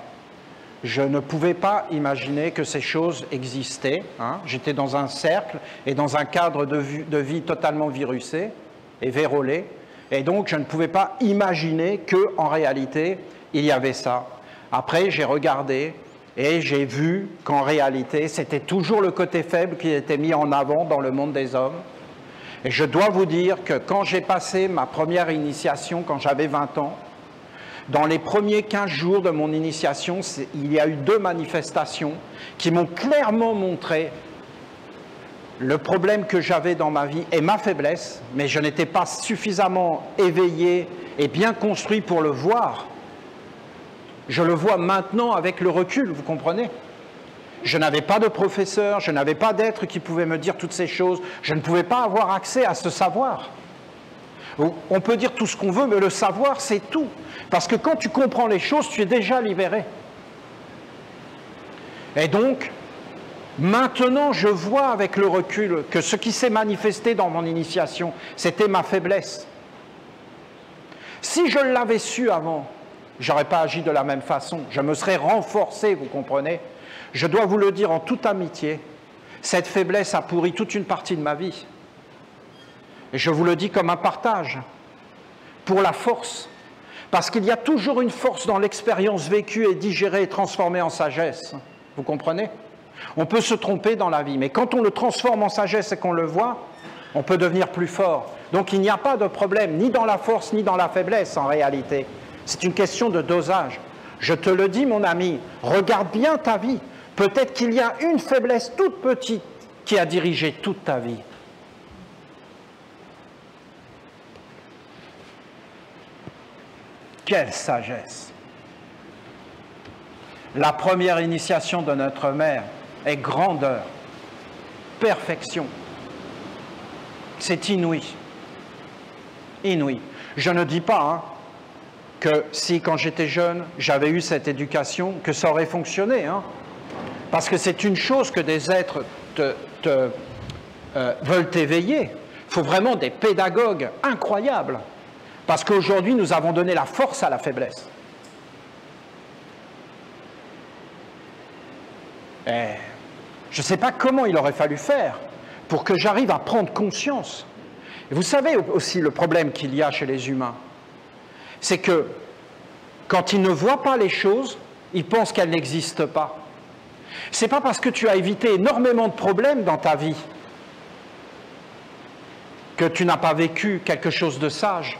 Speaker 1: Je ne pouvais pas imaginer que ces choses existaient. Hein. J'étais dans un cercle et dans un cadre de vie totalement virusé et vérolé. Et donc, je ne pouvais pas imaginer qu'en réalité, il y avait ça. Après, j'ai regardé et j'ai vu qu'en réalité, c'était toujours le côté faible qui était mis en avant dans le monde des hommes. Et je dois vous dire que quand j'ai passé ma première initiation, quand j'avais 20 ans, dans les premiers 15 jours de mon initiation, il y a eu 2 manifestations qui m'ont clairement montré le problème que j'avais dans ma vie et ma faiblesse, mais je n'étais pas suffisamment éveillé et bien construit pour le voir. Je le vois maintenant avec le recul, vous comprenez ? Je n'avais pas de professeur, je n'avais pas d'être qui pouvait me dire toutes ces choses, je ne pouvais pas avoir accès à ce savoir. On peut dire tout ce qu'on veut, mais le savoir, c'est tout. Parce que quand tu comprends les choses, tu es déjà libéré. Et donc, maintenant, je vois avec le recul que ce qui s'est manifesté dans mon initiation, c'était ma faiblesse. Si je l'avais su avant, je n'aurais pas agi de la même façon. Je me serais renforcé, vous comprenez ? Je dois vous le dire en toute amitié, cette faiblesse a pourri toute une partie de ma vie. Et je vous le dis comme un partage, pour la force. Parce qu'il y a toujours une force dans l'expérience vécue et digérée et transformée en sagesse. Vous comprenez ? On peut se tromper dans la vie, mais quand on le transforme en sagesse et qu'on le voit, on peut devenir plus fort. Donc il n'y a pas de problème, ni dans la force, ni dans la faiblesse en réalité. C'est une question de dosage. Je te le dis, mon ami, regarde bien ta vie. Peut-être qu'il y a une faiblesse toute petite qui a dirigé toute ta vie. Quelle sagesse! La première initiation de notre mère est grandeur, perfection. C'est inouï. Inouï. Je ne dis pas que si, quand j'étais jeune, j'avais eu cette éducation, que ça aurait fonctionné. Parce que c'est une chose que des êtres veulent éveiller. Il faut vraiment des pédagogues incroyables. Parce qu'aujourd'hui, nous avons donné la force à la faiblesse. Et je ne sais pas comment il aurait fallu faire pour que j'arrive à prendre conscience. Et vous savez aussi le problème qu'il y a chez les humains, c'est que quand ils ne voient pas les choses, ils pensent qu'elles n'existent pas. Ce n'est pas parce que tu as évité énormément de problèmes dans ta vie que tu n'as pas vécu quelque chose de sage.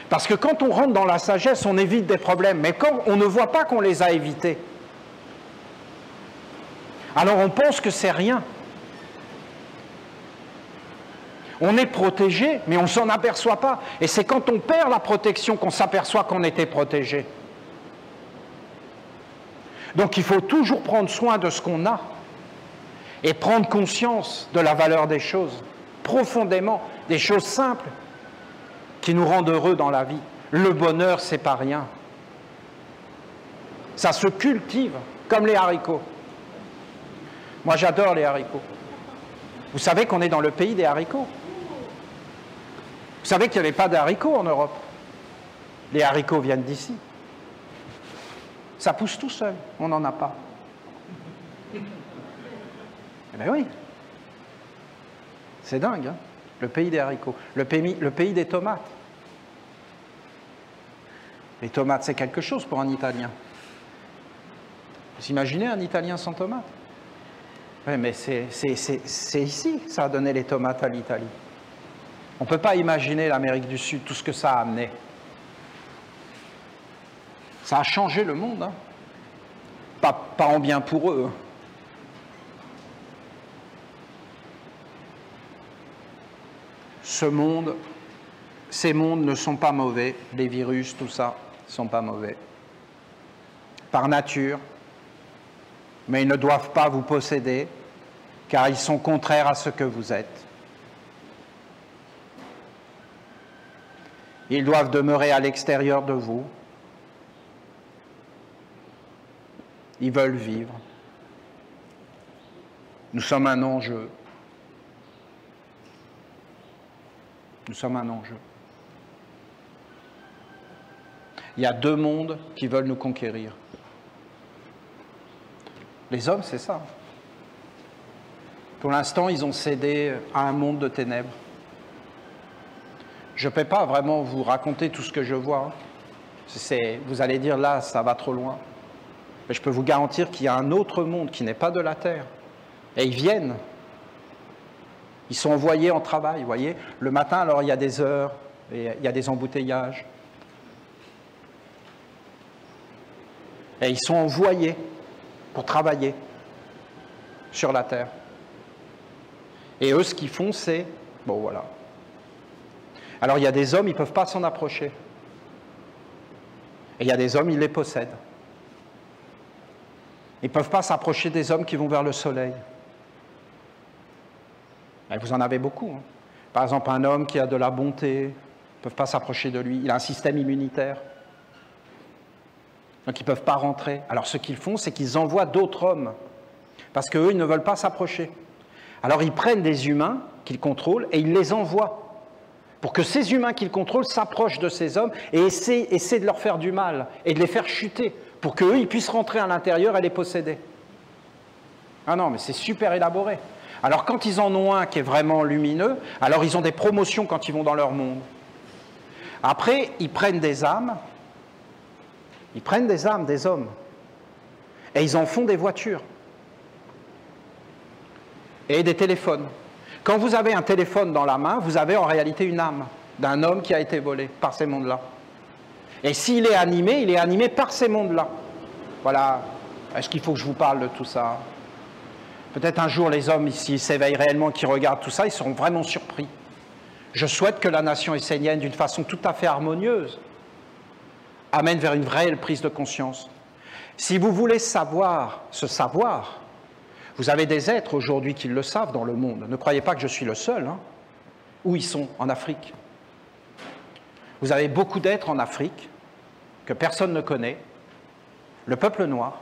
Speaker 1: Parce que quand on rentre dans la sagesse, on évite des problèmes. Mais quand on ne voit pas qu'on les a évités, alors on pense que c'est rien. On est protégé, mais on ne s'en aperçoit pas. Et c'est quand on perd la protection qu'on s'aperçoit qu'on était protégé. Donc il faut toujours prendre soin de ce qu'on a et prendre conscience de la valeur des choses, profondément, des choses simples qui nous rendent heureux dans la vie. Le bonheur, c'est pas rien. Ça se cultive, comme les haricots. Moi, j'adore les haricots. Vous savez qu'on est dans le pays des haricots. Vous savez qu'il n'y avait pas d'haricots en Europe. Les haricots viennent d'ici. Ça pousse tout seul, on n'en a pas. Eh bien oui. C'est dingue, hein, le pays des haricots. Le pays des tomates. Les tomates, c'est quelque chose pour un Italien. Vous imaginez un Italien sans tomates? Oui, mais c'est ici que ça a donné les tomates à l'Italie. On ne peut pas imaginer l'Amérique du Sud, tout ce que ça a amené. Ça a changé le monde, hein. Pas en bien pour eux. Ce monde, ces mondes ne sont pas mauvais, les virus, tout ça, ne sont pas mauvais. Par nature, mais ils ne doivent pas vous posséder, car ils sont contraires à ce que vous êtes. Ils doivent demeurer à l'extérieur de vous. Ils veulent vivre. Nous sommes un enjeu. Nous sommes un enjeu. Il y a deux mondes qui veulent nous conquérir. Les hommes, c'est ça. Pour l'instant, ils ont cédé à un monde de ténèbres. Je ne peux pas vraiment vous raconter tout ce que je vois. Vous allez dire, là, ça va trop loin. Mais je peux vous garantir qu'il y a un autre monde qui n'est pas de la terre. Et ils viennent. Ils sont envoyés en travail, vous voyez. Le matin, alors, il y a des heures, et il y a des embouteillages. Et ils sont envoyés pour travailler sur la terre. Et eux, ce qu'ils font, c'est... Bon, voilà. Alors, il y a des hommes, ils ne peuvent pas s'en approcher. Et il y a des hommes, ils les possèdent. Ils ne peuvent pas s'approcher des hommes qui vont vers le soleil. Et vous en avez beaucoup. Hein. Par exemple, un homme qui a de la bonté, ils ne peuvent pas s'approcher de lui. Il a un système immunitaire. Donc, ils ne peuvent pas rentrer. Alors, ce qu'ils font, c'est qu'ils envoient d'autres hommes. Parce qu'eux, ils ne veulent pas s'approcher. Alors, ils prennent des humains qu'ils contrôlent et ils les envoient pour que ces humains qu'ils contrôlent s'approchent de ces hommes et essaient de leur faire du mal et de les faire chuter pour qu'eux, ils puissent rentrer à l'intérieur et les posséder. Ah non, mais c'est super élaboré. Alors, quand ils en ont un qui est vraiment lumineux, alors ils ont des promotions quand ils vont dans leur monde. Après, ils prennent des âmes. Ils prennent des âmes, des hommes. Et ils en font des voitures. Et des téléphones. Quand vous avez un téléphone dans la main, vous avez en réalité une âme d'un homme qui a été volé par ces mondes-là. Et s'il est animé, il est animé par ces mondes-là. Voilà. Est-ce qu'il faut que je vous parle de tout ça? Peut-être un jour, les hommes, s'ils s'éveillent réellement, qui regardent tout ça, ils seront vraiment surpris. Je souhaite que la nation essénienne, d'une façon tout à fait harmonieuse, amène vers une vraie prise de conscience. Si vous voulez savoir, vous avez des êtres aujourd'hui qui le savent dans le monde. Ne croyez pas que je suis le seul. Hein. Où ils sont? En Afrique. Vous avez beaucoup d'êtres en Afrique que personne ne connaît. Le peuple noir,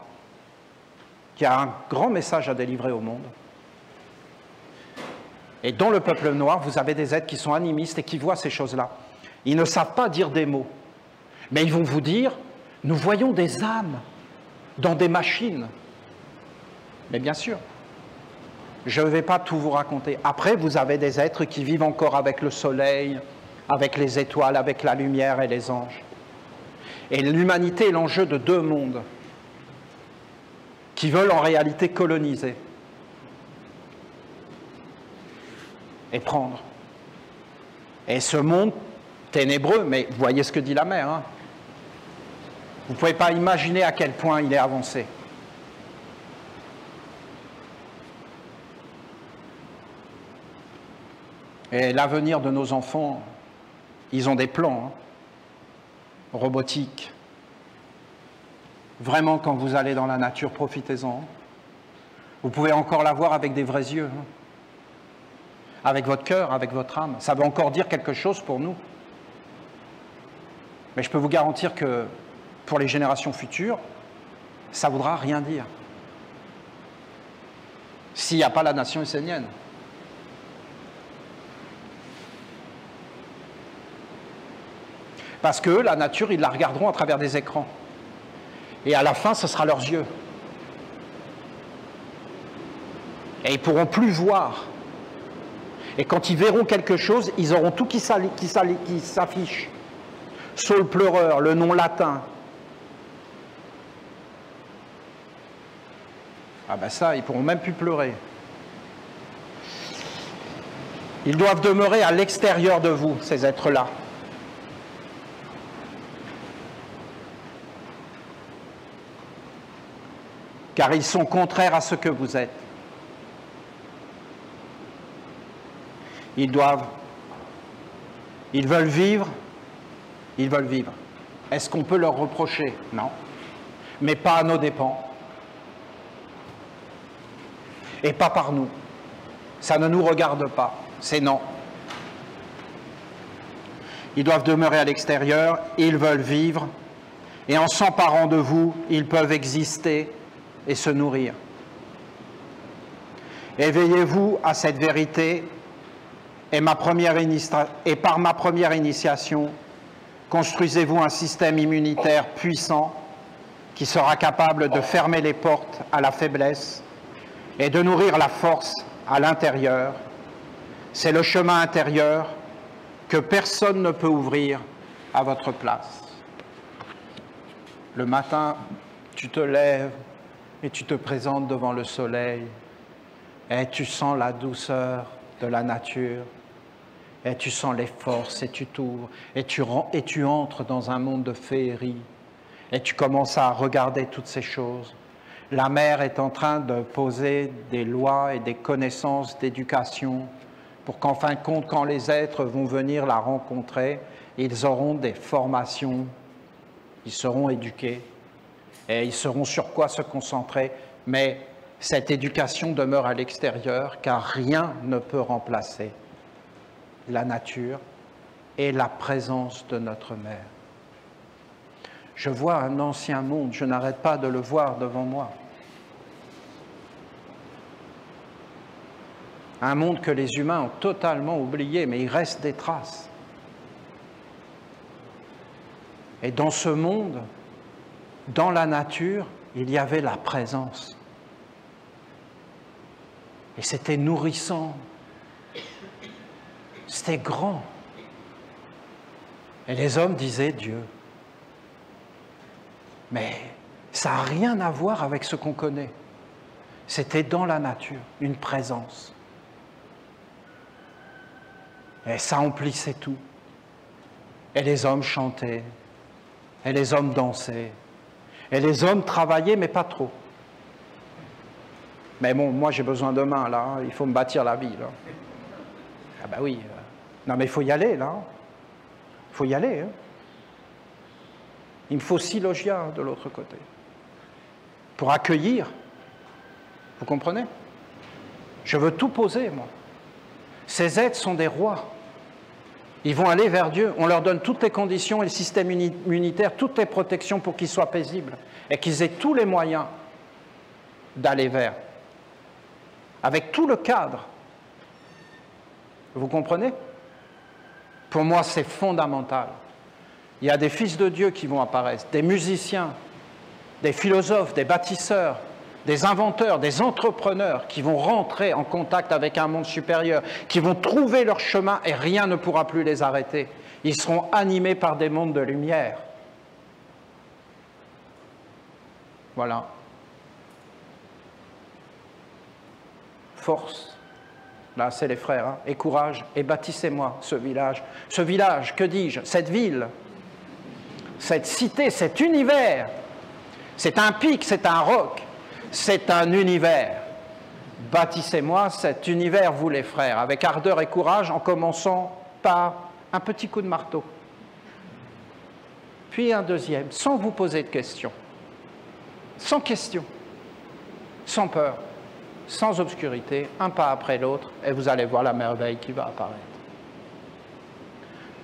Speaker 1: qui a un grand message à délivrer au monde. Et dans le peuple noir, vous avez des êtres qui sont animistes et qui voient ces choses-là. Ils ne savent pas dire des mots. Mais ils vont vous dire, nous voyons des âmes dans des machines. Mais bien sûr, je ne vais pas tout vous raconter. Après, vous avez des êtres qui vivent encore avec le soleil, avec les étoiles, avec la lumière et les anges. Et l'humanité est l'enjeu de deux mondes qui veulent en réalité coloniser et prendre. Et ce monde ténébreux, mais vous voyez ce que dit la mer, hein. Vous ne pouvez pas imaginer à quel point il est avancé. Et l'avenir de nos enfants, ils ont des plans, hein, robotiques. Vraiment, quand vous allez dans la nature, profitez-en. Vous pouvez encore la voir avec des vrais yeux, hein. Avec votre cœur, avec votre âme. Ça veut encore dire quelque chose pour nous. Mais je peux vous garantir que pour les générations futures, ça ne voudra rien dire. S'il n'y a pas la nation essénienne. Parce que la nature, ils la regarderont à travers des écrans. Et à la fin, ce sera leurs yeux. Et ils ne pourront plus voir. Et quand ils verront quelque chose, ils auront tout qui s'affiche. Saul pleureur, le nom latin. Ah ben ça, ils ne pourront même plus pleurer. Ils doivent demeurer à l'extérieur de vous, ces êtres-là. Car ils sont contraires à ce que vous êtes. Ils veulent vivre, Est-ce qu'on peut leur reprocher? Non. Mais pas à nos dépens. Et pas par nous. Ça ne nous regarde pas. C'est non. Ils doivent demeurer à l'extérieur, ils veulent vivre, et en s'emparant de vous, ils peuvent exister et se nourrir. Éveillez-vous à cette vérité, et par ma première initiation, Construisez-vous un système immunitaire puissant qui sera capable de fermer les portes à la faiblesse et de nourrir la force à l'intérieur. C'est le chemin intérieur que personne ne peut ouvrir à votre place. Le matin, tu te lèves et tu te présentes devant le soleil et tu sens la douceur de la nature et tu sens les forces et tu t'ouvres et tu entres dans un monde de féerie et tu commences à regarder toutes ces choses. La mère est en train de poser des lois et des connaissances d'éducation pour qu'en fin de compte, quand les êtres vont venir la rencontrer, ils auront des formations, ils seront éduqués et ils sauront sur quoi se concentrer, mais cette éducation demeure à l'extérieur car rien ne peut remplacer la nature et la présence de notre mère. Je vois un ancien monde, je n'arrête pas de le voir devant moi. Un monde que les humains ont totalement oublié, mais il reste des traces. Et dans ce monde, dans la nature, il y avait la présence. Et c'était nourrissant. C'était grand. Et les hommes disaient Dieu. Mais ça n'a rien à voir avec ce qu'on connaît. C'était dans la nature, une présence. Et ça emplissait tout. Et les hommes chantaient. Et les hommes dansaient. Et les hommes travaillaient, mais pas trop. Mais bon, moi j'ai besoin de main, là. Il faut me bâtir la vie, là. Ah ben oui. Non, mais il faut y aller, là. Il faut y aller, hein. Il me faut 6 logias de l'autre côté. Pour accueillir. Vous comprenez? Je veux tout poser, moi. Ces êtres sont des rois. Ils vont aller vers Dieu. On leur donne toutes les conditions et le système immunitaire, toutes les protections pour qu'ils soient paisibles et qu'ils aient tous les moyens d'aller vers. Avec tout le cadre. Vous comprenez? Pour moi, c'est fondamental. Il y a des fils de Dieu qui vont apparaître, des musiciens, des philosophes, des bâtisseurs, des inventeurs, des entrepreneurs qui vont rentrer en contact avec un monde supérieur, qui vont trouver leur chemin et rien ne pourra plus les arrêter. Ils seront animés par des mondes de lumière. Voilà. Force. Là, c'est les frères. Hein. Et courage. Et bâtissez-moi ce village. Ce village, que dis-je? Cette ville. Cette cité, cet univers. C'est un pic, c'est un roc. C'est un univers. Bâtissez-moi cet univers, vous les frères, avec ardeur et courage, en commençant par un petit coup de marteau. Puis un deuxième, sans vous poser de questions. Sans questions. Sans peur. Sans obscurité, un pas après l'autre, et vous allez voir la merveille qui va apparaître.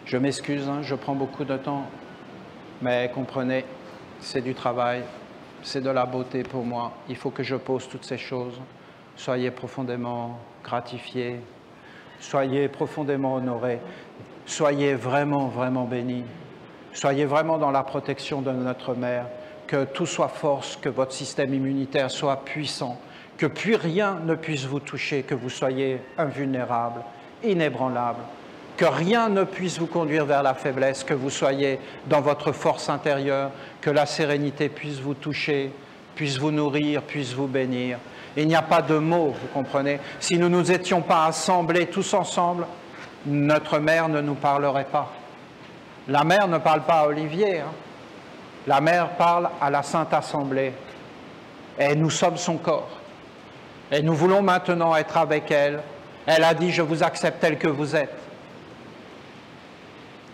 Speaker 1: Je m'excuse, hein, je prends beaucoup de temps, mais comprenez, c'est du travail. C'est de la beauté pour moi. Il faut que je pose toutes ces choses. Soyez profondément gratifiés. Soyez profondément honorés. Soyez vraiment, vraiment bénis. Soyez vraiment dans la protection de notre mère. Que tout soit force, que votre système immunitaire soit puissant. Que plus rien ne puisse vous toucher, que vous soyez invulnérable, inébranlable. Que rien ne puisse vous conduire vers la faiblesse, que vous soyez dans votre force intérieure, que la sérénité puisse vous toucher, puisse vous nourrir, puisse vous bénir. Il n'y a pas de mots, vous comprenez? Si nous ne nous étions pas assemblés tous ensemble, notre mère ne nous parlerait pas. La mère ne parle pas à Olivier, hein. La mère parle à la Sainte Assemblée. Et nous sommes son corps. Et nous voulons maintenant être avec elle. Elle a dit, je vous accepte tel que vous êtes.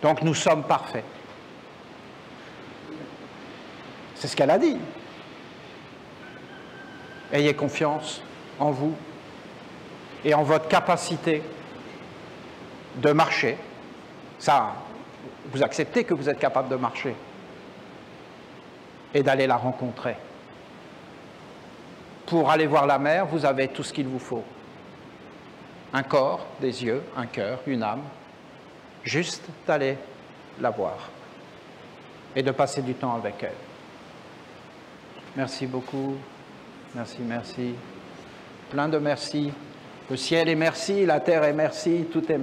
Speaker 1: Donc nous sommes parfaits. C'est ce qu'elle a dit. Ayez confiance en vous et en votre capacité de marcher. Ça, vous acceptez que vous êtes capable de marcher et d'aller la rencontrer. Pour aller voir la mer, vous avez tout ce qu'il vous faut. Un corps, des yeux, un cœur, une âme. Juste d'aller la voir. et de passer du temps avec elle. Merci beaucoup. Merci, merci. Plein de merci. Le ciel est merci, la terre est merci, tout est merci.